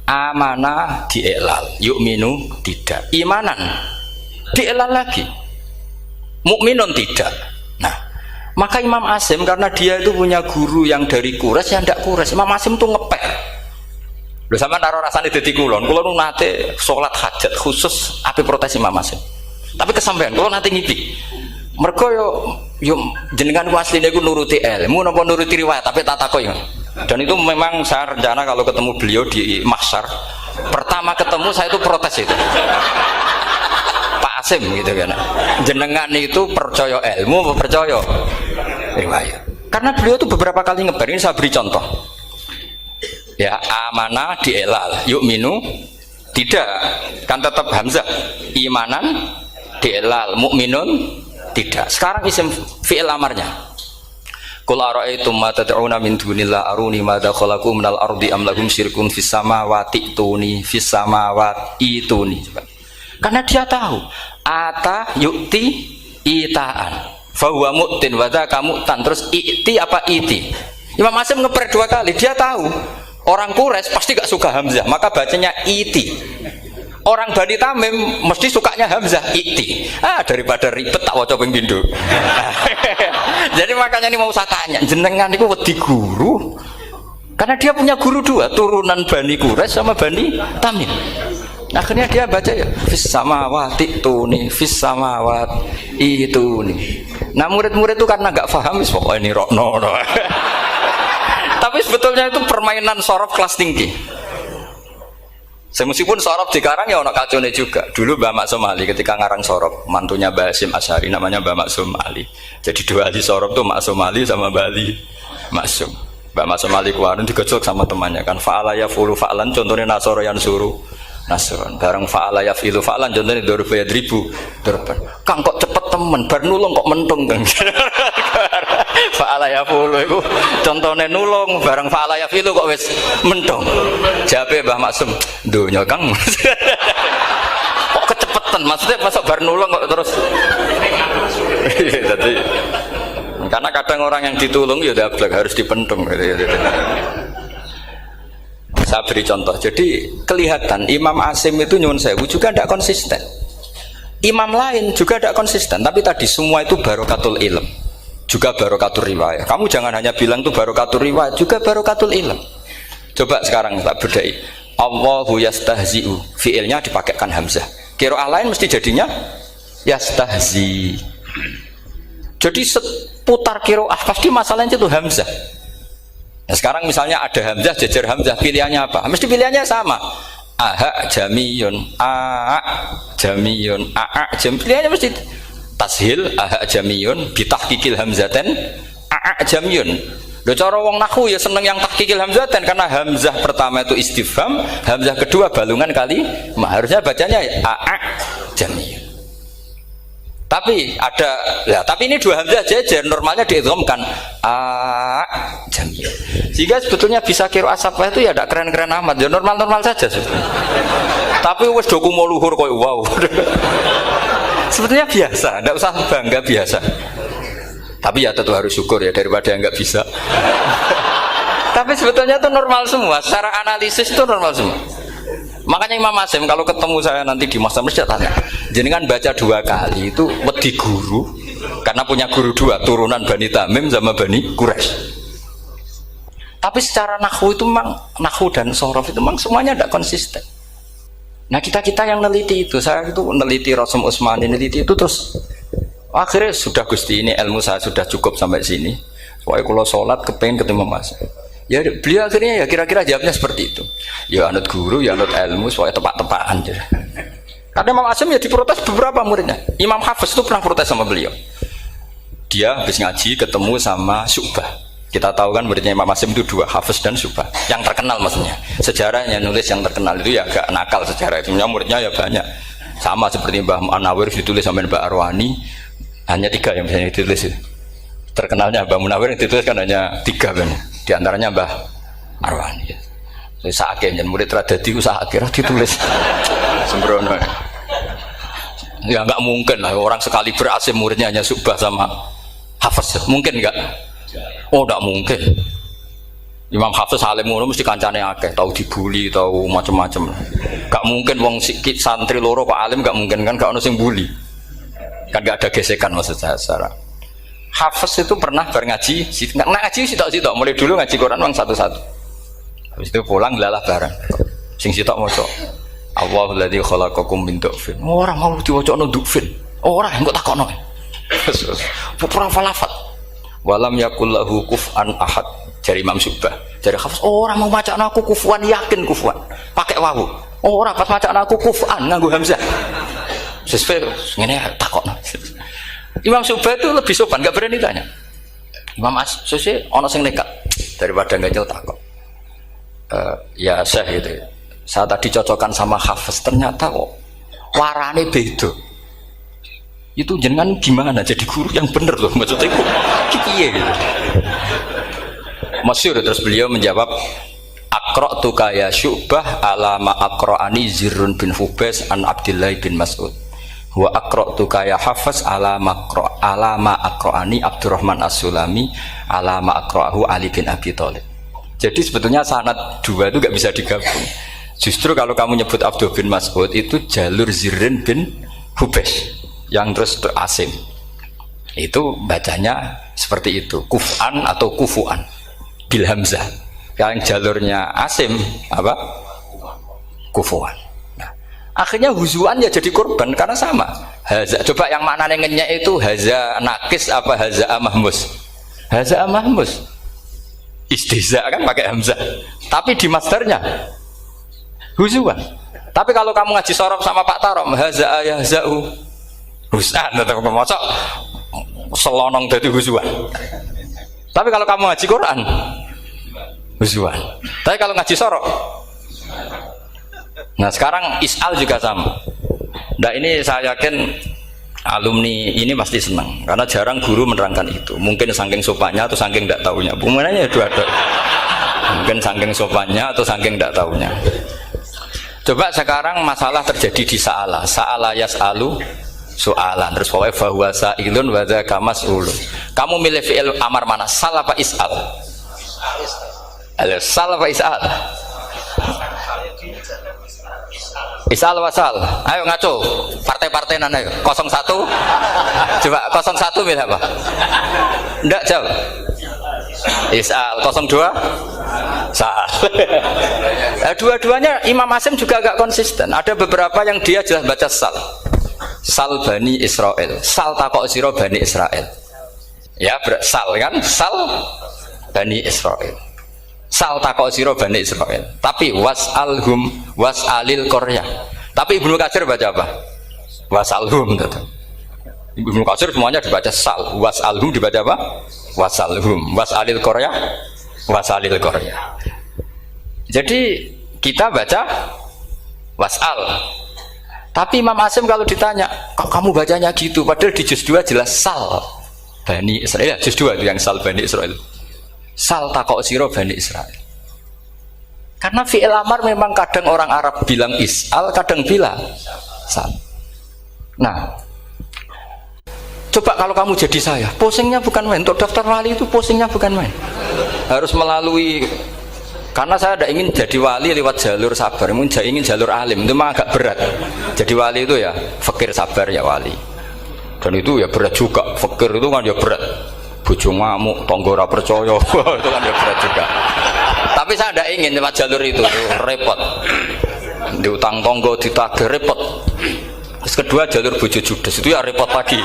Amanah dielal, yu'minu tidak. Imanan dielal lagi, mukminun tidak. Nah, maka Imam Asim karena dia itu punya guru yang dari Quraisy yang tidak Quraisy. Imam Asim tuh ngepek. Lho sampean karo rasane dadi kulon nate salat hajat khusus ape protes Imam Asim. Tapi kesampean kula nate ngipi. Mergo yo jenengan ku asline ku nuruti ilmu napa nuruti riwayat tapi tak takoki. Dan itu memang saya rencana kalau ketemu beliau di mahsyar, pertama ketemu saya itu protes itu. Pak Asim gitu kan. Jenengan itu percaya ilmu apa percaya riwayat? Karena beliau itu beberapa kali ngebar, ini saya beri contoh. Ya amanah dielal, yu'minu tidak, kan tetap hamzah. Imanan dielal, mukminun tidak. Sekarang isim fi'il amarnya. Qul ara'aytum ma tad'una min dunillah aruni madza khalaqu minal ardi am lahum syirkun fis samawati tuni fis samawati tuni. Karena dia tahu ata yu'ti itaan fa huwa mu'tin wa dzaka mu'tan. Terus i'ti apa iti? Imam Asim ngeper dua kali, dia tahu orang Quraisy pasti gak suka hamzah, maka bacanya iti. Orang Bani Tamim mesti sukanya hamzah, iti. Daripada ribet tak waca ping pindho. Jadi makanya ini mau saya tanya, jenengan itu wedi guru? Karena dia punya guru dua, turunan Bani Quraisy sama Bani Tamim. Akhirnya dia baca ya fis samawati tuni fis samawati tuni. Nah murid-murid itu karena gak paham, pokoknya ini rokno. Tapi sebetulnya itu permainan sorof kelas tinggi. Meskipun sorof dikarang ya ono kacone juga. Dulu Mbak Maksum Ali ketika ngarang sorof, mantunya Mbak Hasyim Asy'ari namanya Mbak Maksum Ali. Jadi dua ahli sorof tuh Maksum Ali sama Mbak Ali Maksum. Mbak Maksum Ali kemarin digojok sama temannya kan. Fa'ala yafulu fa'lan, contohnya nasoro yang suruh nasron. Bareng fa'ala yafilu fa'lan, contohnya dorba yadribu dorban. Kang kok cepet temen, bar nulung kok mentung kan. Fa'ala yafulu itu contohnya nulung, bareng fa'ala yafilu kok wis mentung. Jawabe Mbah Maksum, donya Kang. Kok kecepetan, maksudnya masuk bar nulung kok terus. Jadi karena kadang orang yang ditulung ya dablek harus dipentung gitu. Saya beri contoh. Jadi kelihatan Imam Asim itu nyuwun sewu juga tidak konsisten. Imam lain juga tidak konsisten. Tapi tadi semua itu barokatul ilm, juga barokatul riwayat. Kamu jangan hanya bilang itu barokatul riwayat, juga barokatul ilm. Coba sekarang tak bedai. Allahu yastahzi'u, fiilnya dipakaikan hamzah. Qiraah lain mesti jadinya yastahzi. Jadi seputar qiraah pasti masalahnya itu hamzah. Nah, sekarang misalnya ada hamzah jejer hamzah, pilihannya apa? Mesti pilihannya sama. Aha jamiyun, a jamiyun, a jam. Pilihannya mesti tashil aha jamiyun, bitahqiqil hamzaten a jamiyun. Lho cara wong nahwu ya seneng yang tahqiqil hamzaten karena hamzah pertama itu istifham, hamzah kedua balungan kali, harusnya bacanya a jamiyun. Tapi ada, ya, tapi ini dua hamzah jejer, normalnya diidghamkan a jamiyun. Sehingga sebetulnya bisa qiraah sabah itu ya tidak keren-keren amat, ya normal-normal saja sebetulnya. Tapi wis do kumo luhur koyo wow. Sebetulnya biasa, tidak usah bangga, biasa. Tapi ya tentu harus syukur ya daripada yang nggak bisa. Tapi sebetulnya itu normal semua, secara analisis itu normal semua. Makanya Imam Asim kalau ketemu saya nanti di masa mesti tanya, jenengan baca dua kali itu wedi guru karena punya guru dua, turunan Bani Tamim sama Bani Quraisy. Tapi secara nahwu itu memang nahwu dan sorof itu memang semuanya tidak konsisten. Nah kita yang neliti itu, saya itu neliti Rasul Utsmani, neliti itu terus akhirnya sudah Gusti ini ilmu saya sudah cukup sampai sini. Pokoknya kalau sholat kepengen ketemu Mas. Ya beliau akhirnya ya kira-kira jawabnya seperti itu. Ya anut guru, ya anut ilmu, soalnya tepak-tepakan. Karena Imam Asim ya diprotes beberapa muridnya. Imam Hafiz itu pernah protes sama beliau. Dia habis ngaji ketemu sama Syu'bah. Kita tahu kan muridnya Imam Asim itu dua, Hafiz dan Syu'bah. Yang terkenal maksudnya. Sejarahnya nulis yang terkenal itu ya agak nakal sejarah itu. Muridnya ya banyak. Sama seperti Mbah Munawir ditulis sama Mbah Arwani. Hanya 3 yang bisa ditulis itu. Terkenalnya Mbah Munawir yang ditulis kan hanya 3 kan. Di antaranya Mbah Arwani. Saya sakit dan murid radadi usaha akhirnya ditulis sembrono. Ya nggak mungkin lah orang sekali berasim muridnya hanya Syu'bah sama Hafiz. Mungkin nggak? Oh nggak mungkin. Imam Hafiz alim ngono mesti kancane akeh, tahu dibully, tahu macam-macam. Nggak mungkin wong sikit santri loro kok alim, nggak mungkin kan, nggak ono sing bully. Kan nggak ada gesekan maksud saya secara. Hafiz itu pernah ngaji, nggak ngaji sitok-sitok, mulai dulu ngaji Quran orang satu-satu. Habis itu pulang lalah bareng. Sing sitok maca. Allahul ladzi khalaqakum min dhufin. Ora mau diwacana dhufin. Ora engko takokno. Pura falafat. Walam yakul lahu kuf'an ahad. Jari Imam Syu'bah. Jari Hafiz, ora mau macakno aku kufuan, yakin kufuan. Pakai wawu. Ora pas macakno aku kuf'an nganggo hamzah. Sesuai ngene takokno. Imam Syu'bah itu lebih sopan, enggak berani tanya. Imam Asy'ari ana sing nekat daripada ngajel takok. Ya Syekh gitu. Saya tadi cocokkan sama Hafiz, ternyata kok warane beda. Itu jenengan gimana jadi guru yang bener loh, maksudnya itu piye gitu. Masyhur terus beliau menjawab, Aqra'tu ya Syu'bah ala ma aqra'ani Zirrun bin Hubais an Abdillah bin Mas'ud. Wa aqra'tu ya Hafiz ala ma aqra'ani Abdurrahman As-Sulami ala ma aqra'ahu Ali bin Abi Thalib. Jadi sebetulnya sanad 2 itu gak bisa digabung. Justru kalau kamu nyebut Abdul bin Mas'ud itu jalur Zirrin bin Hubais yang terus Asim. Itu bacanya seperti itu, kuf'an atau kufu'an bil hamzah. Yang jalurnya Asim apa? Kufu'an. Nah, akhirnya huzuan ya jadi korban karena sama. Haza, coba yang maknanya ngenyek itu haza nakis apa haza mahmus? Haza mahmus. Istihza kan pakai hamzah, tapi di masdarnya huzuan. Tapi kalau kamu ngaji sorof sama Pak Tarom, haza yahzau husan atau mosok selonong dari huzuan. Tapi kalau kamu ngaji Quran, huzuan. Tapi kalau ngaji sorof, nah sekarang is'al juga sama. Nah ini saya yakin alumni ini pasti senang karena jarang guru menerangkan itu. Mungkin saking sopannya atau saking tidak tahunya. Bagaimana dua-dua. Mungkin saking sopannya atau saking tidak tahunya. Coba sekarang masalah terjadi di Sa'ala yas'alu soalan. Terus pokoknya fahuwa sa'ilun wa dzaka mas'ulun. Kamu milih fi'il amar mana? Sal apa is'al? Sal apa is'al? Isal wasal, ayo ngaco, partai-partai nana, 01, coba 01 milih apa? Ndak jawab. Isal 02, sal. Dua-duanya Imam Asim juga agak konsisten. Ada beberapa yang dia jelas baca sal, sal Bani Israel, sal takok siro Bani Israel. Ya sal kan, sal Bani Israel. Sal takok siro Bani Israel. Tapi was'alhum was'alil Korea. Tapi Ibnu Katsir baca apa? Was'alhum. Ibnu Katsir semuanya dibaca sal. Was'alhum dibaca apa? Was'alhum. Was'alil Korea. Was'alil Korea. Jadi kita baca was'al. Tapi Imam Asim kalau ditanya, kok kamu bacanya gitu? Padahal di juz 2 jelas sal Bani Israel. Juz 2 itu yang sal Bani Israel. Sal takok siro Bani Israel. Karena fi'il amar memang kadang orang Arab bilang is'al, kadang bilang sal. Nah, coba kalau kamu jadi saya, pusingnya bukan main. Untuk daftar wali itu pusingnya bukan main. Harus melalui, karena saya tidak ingin jadi wali lewat jalur sabar, ingin jalur alim, itu memang agak berat. Jadi wali itu ya fakir sabar ya wali. Dan itu ya berat juga, fakir itu kan ya berat. Bojo ngamuk, tonggo ora percaya, itu kan ya berat juga. Tapi saya tidak ingin lewat jalur itu repot. Diutang tonggo, ditagih repot. Terus kedua jalur bojo judes itu ya repot lagi.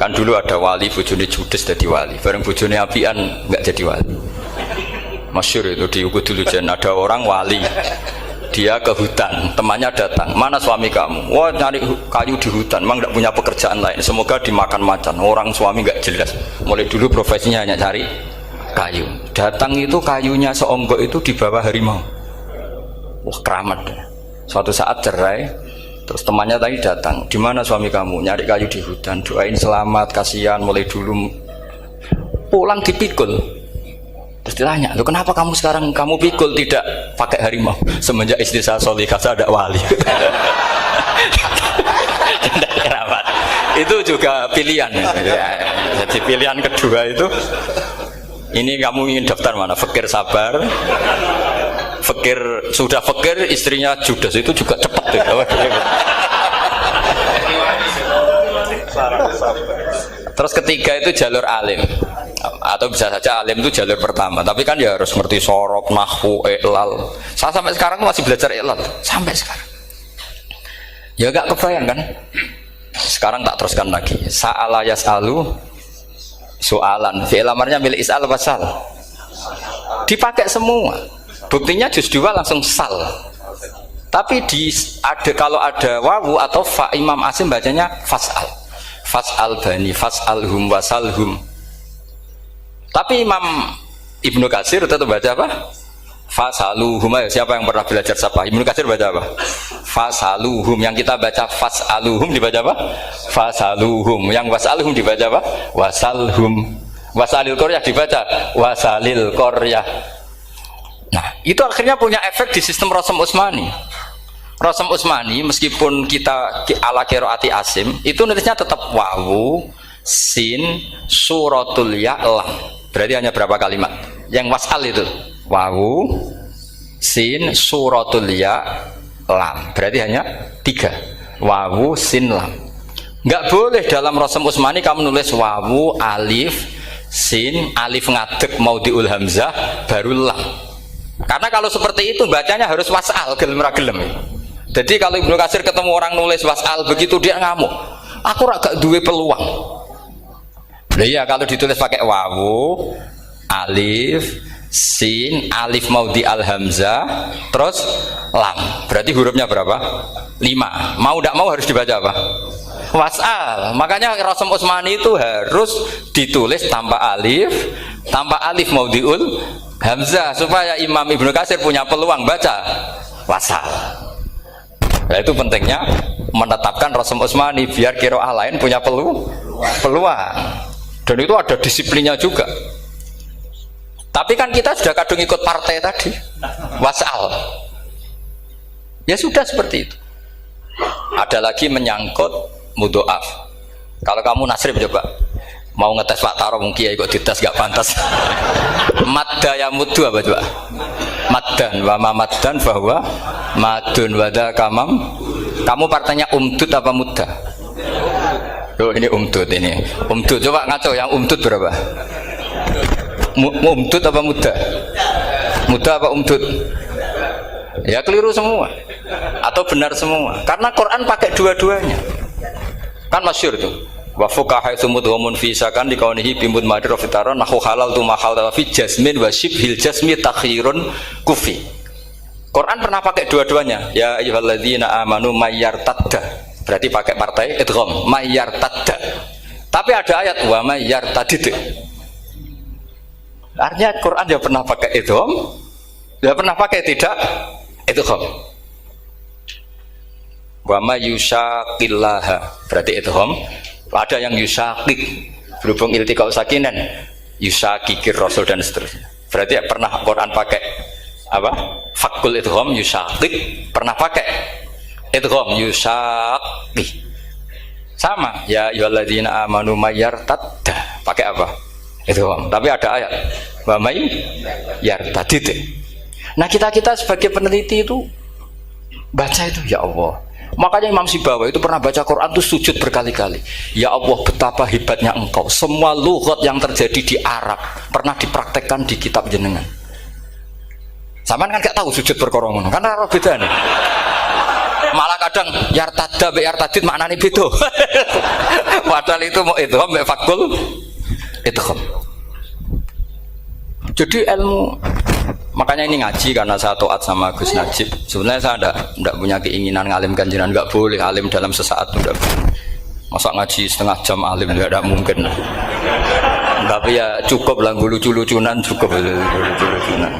Kan dulu ada wali bojone judes jadi wali, bareng bojone apian nggak jadi wali. Masyhur itu di Ubudulujan ada orang wali. Dia ke hutan, temannya datang. Mana suami kamu? Wah, nyari kayu di hutan. Memang tidak punya pekerjaan lain. Semoga dimakan macan. Orang suami nggak jelas. Mulai dulu profesinya hanya cari kayu. Datang itu kayunya seonggok itu di bawah harimau. Wah, keramat. Suatu saat cerai. Terus temannya tadi datang. Di mana suami kamu? Nyari kayu di hutan. Doain selamat, kasihan. Mulai dulu pulang dipikul. Terus ditanya, loh kenapa kamu sekarang kamu pikul tidak pakai harimau? Semenjak istri saya solihah saya ada wali. Tidak keramat. Itu juga pilihan. Jadi pilihan kedua itu, ini kamu ingin daftar mana? Fakir sabar, fakir sudah fakir istrinya judes itu juga cepat. Terus ketiga itu jalur alim. Atau bisa saja alim itu jalur pertama, tapi kan ya harus ngerti sorok, nahwu, i'lal. Saya sampai sekarang masih belajar i'lal sampai sekarang. Ya gak kebayang kan? Sekarang tak teruskan lagi. Sa'ala yas'alu soalan. Fi'il amarnya milik is'al wasal. Dipakai semua. Buktinya juz 2 langsung sal. Tapi kalau ada wawu atau fa, Imam Asim bacanya fas'al. Fas'al bani, fas'alhum wasalhum. Tapi Imam Ibnu Katsir tetap baca apa? Fasaluhum. Siapa yang pernah belajar siapa? Ibnu Katsir baca apa? Fasaluhum. Yang kita baca fasaluhum dibaca apa? Fasaluhum. Yang wasaluhum dibaca apa? Wasalhum. Wasalil Qaryah dibaca wasalil Qaryah. Nah, itu akhirnya punya efek di sistem Rasam Utsmani. Rasam Utsmani meskipun kita ala qiraati Asim, itu nulisnya tetap wawu, sin, suratul ya, lam. Berarti hanya berapa kalimat? Yang wasal itu wawu, sin, suratul ya, lam. Berarti hanya 3. Wawu, sin, lam. Nggak boleh dalam Rasam Utsmani kamu nulis wawu, alif, sin, alif ngadeg maudhi'ul hamzah baru lam. Karena kalau seperti itu bacanya harus wasal, gelem ra gelem. Jadi kalau Ibnu Katsir ketemu orang nulis wasal begitu dia ngamuk. Aku gak duwe peluang. Iya, kalau ditulis pakai wawu, alif, sin, alif maudhi al hamzah, terus lam. Berarti hurufnya berapa? 5. Mau tidak mau harus dibaca apa? Wasal. Makanya Rasam Utsmani itu harus ditulis tanpa alif maudhiul hamzah supaya Imam Ibnu Katsir punya peluang baca wasal. Nah, itu pentingnya menetapkan Rasam Utsmani biar qiraah lain punya peluang. Dan itu ada disiplinnya juga. Tapi kan kita sudah kadung ikut partai tadi, wasal. Ya sudah seperti itu. Ada lagi menyangkut mudhoaf. Kalau kamu nasrib coba, mau ngetes Pak Taro mungkin ya ikut dites gak pantas. Madda ya mudhu apa coba? Maddan wa ma maddan bahwa madun wada kamam. Kamu partainya umdud apa mudda? Oh, ini umdud ini. Umdud coba ngaco yang umdud berapa? Umdud apa muda? Muda apa umdud? Ya keliru semua. Atau benar semua. Karena Quran pakai dua-duanya. Kan masyhur tuh. Wa fuqaha mudghamun fi sakan di kaunihi bimud madra fitaron nahu halal tu mahal fi jasmin wa shibhil jasmi takhirun kufi. Quran pernah pakai dua-duanya. Ya ayyuhalladzina amanu mayyartadda. Berarti pakai partai idgham mayyartadda. Tapi ada ayat wa mayyartadid. Artinya Quran dia pernah pakai idgham, dia pernah pakai tidak idgham. Wa mayyushaqillaha berarti idgham. Ada yang yusaqik berhubung iltiqa sakinan, yusaqikir rasul dan seterusnya. Berarti pernah Quran pakai apa? Fakul idgham yusaqik, pernah pakai idgham yusaqi. Sama ya ayyuhalladzina amanu mayyartadda pakai apa? Idgham. Tapi ada ayat wa may yartadid. Nah, kita sebagai peneliti itu baca itu ya Allah. Makanya Imam Sibawa itu pernah baca Quran itu sujud berkali-kali. Ya Allah, betapa hebatnya Engkau. Semua lughat yang terjadi di Arab pernah dipraktekkan di kitab jenengan. Sampean kan gak tahu sujud perkara ngono. Kan ora bedane. Malah kadang yartada be yartadid maknane beda. Padahal itu mau idgham be fakul idgham. Jadi ilmu Makanya ini ngaji karena saya taat sama Gus Najib. Sebenarnya saya enggak punya keinginan ngalimkan jenengan, enggak boleh alim dalam sesaat udah. Masa ngaji setengah jam alim enggak mungkin. Tapi ya cukup lah lucu-lucunan cukup lucu-lucunan.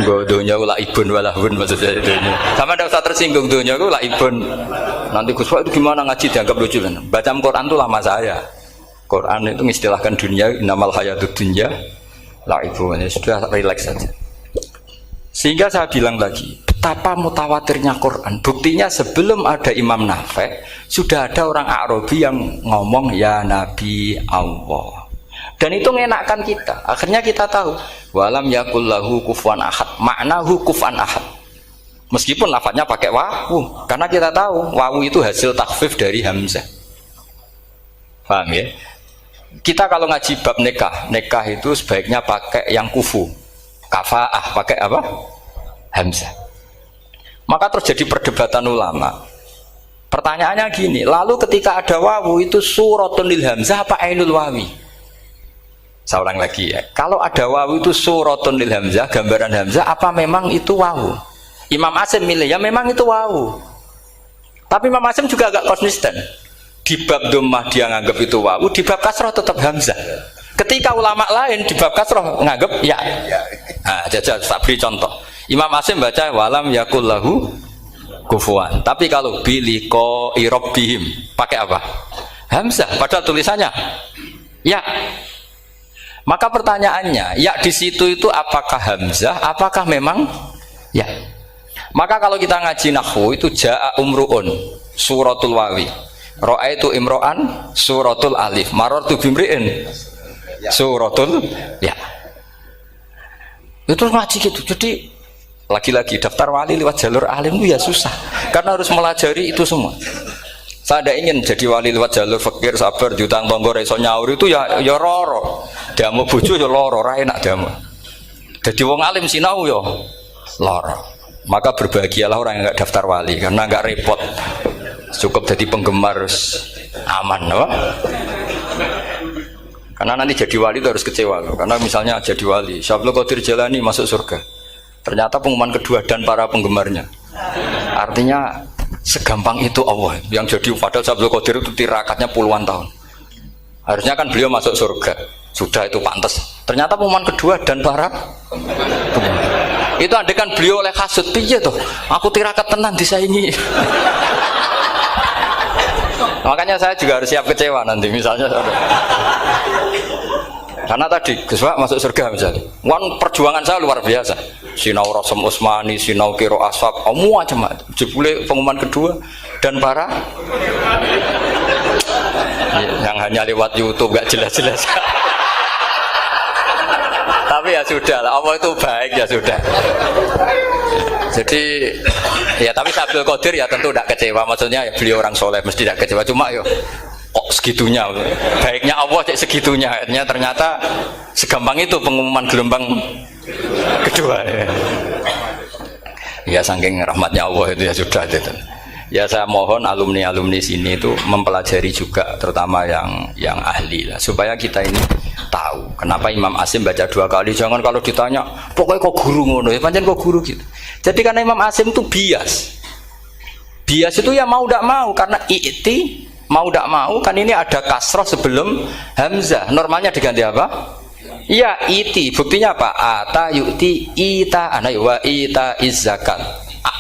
Donya ulah ibun walahun maksudnya donya. Sama ada usah tersinggung donya ulah ibun. Nanti Gus Pak itu gimana ngaji dianggap lucu kan? Baca Quran itu lama saya. Quran itu mengistilahkan dunia innamal hayatud dunya la ibun. Sudah relax saja. Sehingga saya bilang lagi, betapa mutawatirnya Quran. Buktinya sebelum ada Imam Nafi' sudah ada orang Arabi yang ngomong ya Nabi Allah. Dan itu mengenakkan kita. Akhirnya kita tahu walam yakullahu kufuwan ahad. Maknahu kufuwan ahad. Meskipun lafadznya pakai wawu, karena kita tahu wawu itu hasil takhfif dari hamzah. Paham ya? Kita kalau ngaji bab nikah itu sebaiknya pakai yang kufu. Kafaah pakai apa? Hamzah. Maka terjadi perdebatan ulama. Pertanyaannya gini, lalu ketika ada wawu itu suratun lil hamzah apa ainul wawi? Saya ulang lagi ya, kalau ada wawu itu suratun lil hamzah, gambaran hamzah, apa memang itu wawu? Imam Asim milih, ya memang itu wawu. Tapi Imam Asim juga agak konsisten. Di bab dhammah dia nganggap itu wawu, di bab kasroh tetap hamzah. Ketika ulama lain di bab kasroh nganggap ya. Nah, jajal, tak beri contoh. Imam Asim baca walam yakullahu kufuwan. Tapi kalau biliko irobihim, pakai apa? Hamzah, padahal tulisannya ya. Maka pertanyaannya, ya di situ itu apakah hamzah, apakah memang ya? Maka kalau kita ngaji nahwu itu jaa umruun suratul wawi, ra'aitu imro'an suratul alif, marartu bimri'in suratul ya. Itu ngaji gitu. Jadi lagi-lagi daftar wali lewat jalur alim itu ya susah, karena harus melajari itu semua. Saya tidak ingin jadi wali lewat jalur fakir, sabar, jutang tonggo, reso nyaur itu ya roro. Damu bojo ya loro, ra enak damu. Jadi wong alim sinau ya loro. Maka berbahagialah orang yang enggak daftar wali karena enggak repot. Cukup jadi penggemar aman, apa? Karena nanti jadi wali itu harus kecewa loh. Karena misalnya jadi wali, Syabul Qadir Jalani masuk surga. Ternyata pengumuman kedua dan para penggemarnya. Artinya segampang itu Allah yang jadi, padahal Syabul Qadir itu tirakatnya puluhan tahun. Harusnya kan beliau masuk surga, sudah itu pantas. Ternyata pengumuman kedua dan para itu andai kan beliau oleh hasud, piye toh? Aku tirakat tenan disaingi. Makanya saya juga harus siap kecewa nanti misalnya. Karena tadi Gus Pak masuk surga misalnya. Perjuangan saya luar biasa. Sinau Rasul Utsmani, sinau Kiro Ashab, macam-macam. Jebule pengumuman kedua dan para yang hanya lewat YouTube gak jelas-jelas. Tapi ya sudah lah, Allah itu baik ya sudah. Jadi ya tapi Syabul Qadir ya tentu tidak kecewa, maksudnya ya, beliau orang soleh mesti tidak kecewa, cuma yo kok segitunya, baiknya Allah cek segitunya, ternyata segampang itu pengumuman gelombang kedua. Ya saking rahmatnya Allah itu ya sudah gitu. Ya saya mohon alumni-alumni sini itu mempelajari juga, terutama yang ahli lah, supaya kita ini tahu kenapa Imam Asim baca 2 kali. Jangan kalau ditanya pokoknya kok guru ngono ya, pancen kok guru gitu. Jadi karena Imam Asim itu bias itu ya mau tidak mau, karena i'ti mau tidak mau kan ini ada kasroh sebelum hamzah, normalnya diganti apa? Iya iti, buktinya apa? Ata yu'ti ita ana wa ita izzakat.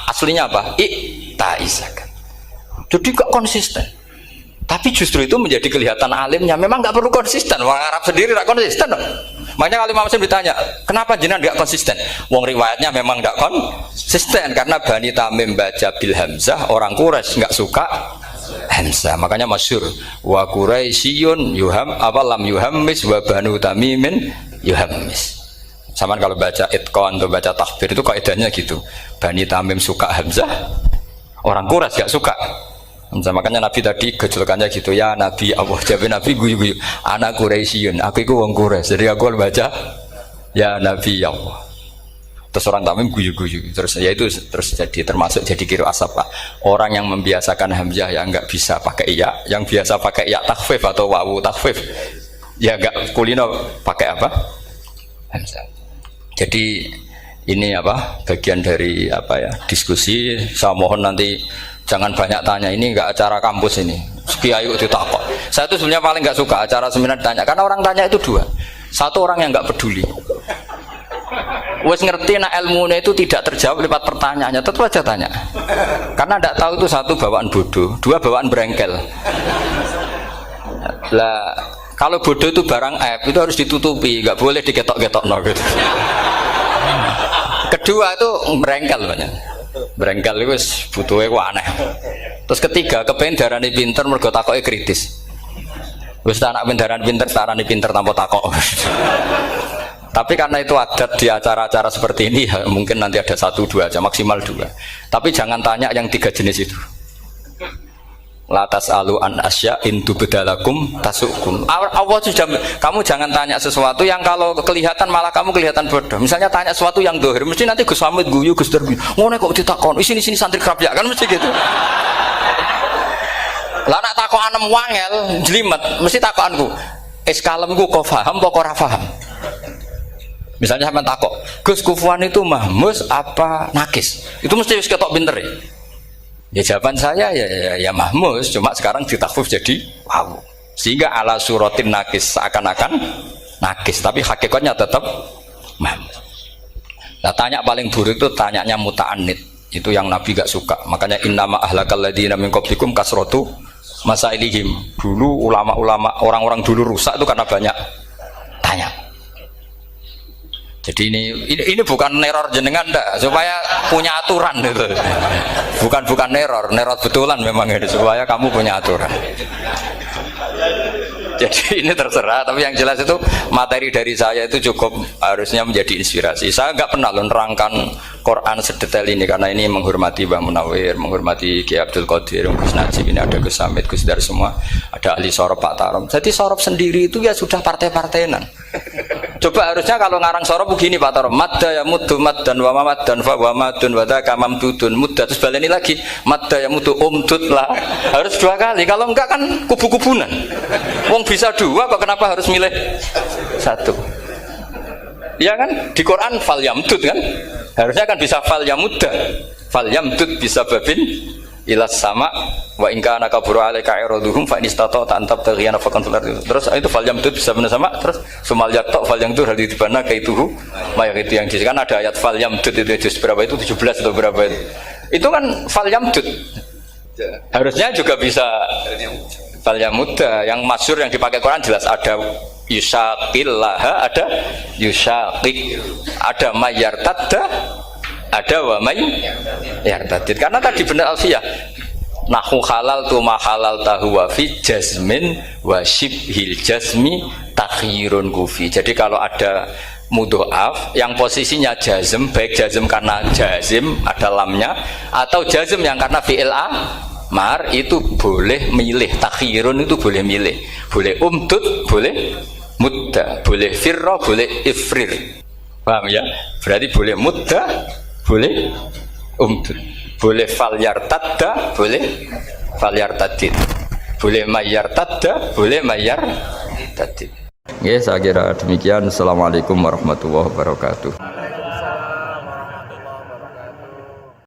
Aslinya apa? Ita izzakat. Jadi gak konsisten. Tapi justru itu menjadi kelihatan alimnya. Memang gak perlu konsisten. Orang Arab sendiri gak konsisten. Makanya kalau Imam Muslim ditanya, kenapa jenengan gak konsisten? Wong riwayatnya memang gak konsisten karena Bani Tamim baca bil hamzah, orang Quraisy gak suka hamzah. Makanya masyhur wa Quraisyun yuham awalam yuhammis wa Banu Tamimin yuhammis. Sama kalau baca itqan atau baca takbir itu kaidahnya gitu. Bani Tamim suka hamzah, orang Quraisy gak suka hamzah. Makanya Nabi tadi gejolkannya gitu, ya Nabi Allah, jawab Nabi guyu-guyu, anak Quraisyun, aku itu wong Quraisy, jadi aku baca ya Nabi Allah. Terus orang Tamim guyu-guyu, terus ya itu terus jadi termasuk jadi kiro asap Pak. Orang yang membiasakan hamzah ya nggak bisa pakai ya, yang biasa pakai ya takhfif atau wawu takhfif ya nggak kulino pakai apa? Hamzah. Jadi ini apa bagian dari apa ya diskusi. Saya mohon nanti jangan banyak tanya, ini nggak acara kampus ini. Kiai itu takut. Saya itu sebenarnya paling nggak suka acara seminar tanya, karena orang tanya itu dua. Satu orang yang nggak peduli, wes ngerti nak ilmunya itu tidak terjawab lewat pertanyaannya, tetap aja tanya. Karena tidak tahu itu satu bawaan bodoh, dua bawaan berengkel. Lah kalau bodoh itu barang aib itu harus ditutupi, nggak boleh diketok-ketok no, gitu. Kedua itu berengkel banyak. Berengkel itu butuhnya aneh. Terus ketiga kepengen darani pinter mergo takoke kritis. Wis anak pendaran pinter, darani pinter tanpa takok. Tapi karena itu adat di acara-acara seperti ini ya, mungkin nanti ada 1-2 aja, maksimal 2. Tapi jangan tanya yang 3 jenis itu. Latas alu an asya intu bedalakum tasukum. Allah sudah, kamu jangan tanya sesuatu yang kalau kelihatan malah kamu kelihatan bodoh. Misalnya tanya sesuatu yang dohir, mesti nanti Gus Hamid guyu Gus Derbi. Ngono kok ditakon, sini santri kerap ya kan mesti gitu. Lah nak takon anem wangel, jelimet, mesti takonku. Kalemku kok paham apa ora paham? Misalnya sampean takok, Gus Kufuan itu mahmus apa nakis? Itu mesti wis ketok pinter ya. Ya jawaban saya ya mahmus, cuma sekarang ditakhfif jadi wow. Sehingga ala suratin nakis seakan-akan nakis, tapi hakikatnya tetap mahmus. Nah, tanya paling buruk itu tanyanya muta'annid. Itu yang Nabi gak suka. Makanya innama ahlakal ladzina min qablikum kasratu masailihim. Dulu ulama-ulama orang-orang dulu rusak itu karena banyak tanya. Jadi ini bukan neror jenengan ndak, supaya punya aturan itu. Bukan neror betulan memang itu supaya kamu punya aturan. Jadi ini terserah, tapi yang jelas itu materi dari saya itu cukup harusnya menjadi inspirasi. Saya nggak pernah nerangkan Quran sedetail ini karena ini menghormati Mbah Munawir, menghormati Ki Abdul Qadir, Gus Najib, ini ada Gus Hamid, Gus Dar semua, ada ahli sorop Pak Tarom. Jadi sorop sendiri itu ya sudah partai-partainan. Coba harusnya kalau ngarang sorop begini Pak Tarom, madda ya muddu maddan wa mamaddan fa wa madun wa dzaka mamdudun mudda, terus baleni lagi madda ya muddu umdud lah. Harus 2 kali, kalau enggak kan kubu-kubunan. Wong bisa 2 kok kenapa harus milih 1? Ya kan di Quran fal yamdud kan, harusnya kan bisa fal yamudda, fal yamdud bisa babin ilas sama wa in kana kaburu alaika iraduhum fa inistata ta'antab taghiyana faqan fil ardi. Terus itu fal yamdud bisa benar sama, terus sumal yaqta fal yamdud hal ditibana kaituhu mayang itu yang kan ada ayat fal yamdud itu juz berapa itu 17 atau berapa itu. Itu kan fal yamdud. Harusnya juga bisa fal yamudda. Yang masyhur yang dipakai Quran jelas ada yusaqillaha, ada yusaqik, ada mayyartadda, ada wa may yartadid. Karena tadi benar Alfiyah, nahu halal tu ma halal tahu wa fi jazmin wa shibhil jazmi takhirun kufi. Jadi kalau ada mudhoaf yang posisinya jazm, baik jazm karena jazim ada lamnya atau jazm yang karena fi'il amar, itu boleh milih. Takhirun itu boleh milih, boleh umdud, boleh mudda, boleh firra, boleh ifrir. Paham ya? Berarti boleh mudda, boleh umdud, boleh falyartadda, boleh falyartadid, boleh mayyartadda, boleh mayyartadid. Oke, saya kira demikian. Assalamualaikum warahmatullahi wabarakatuh.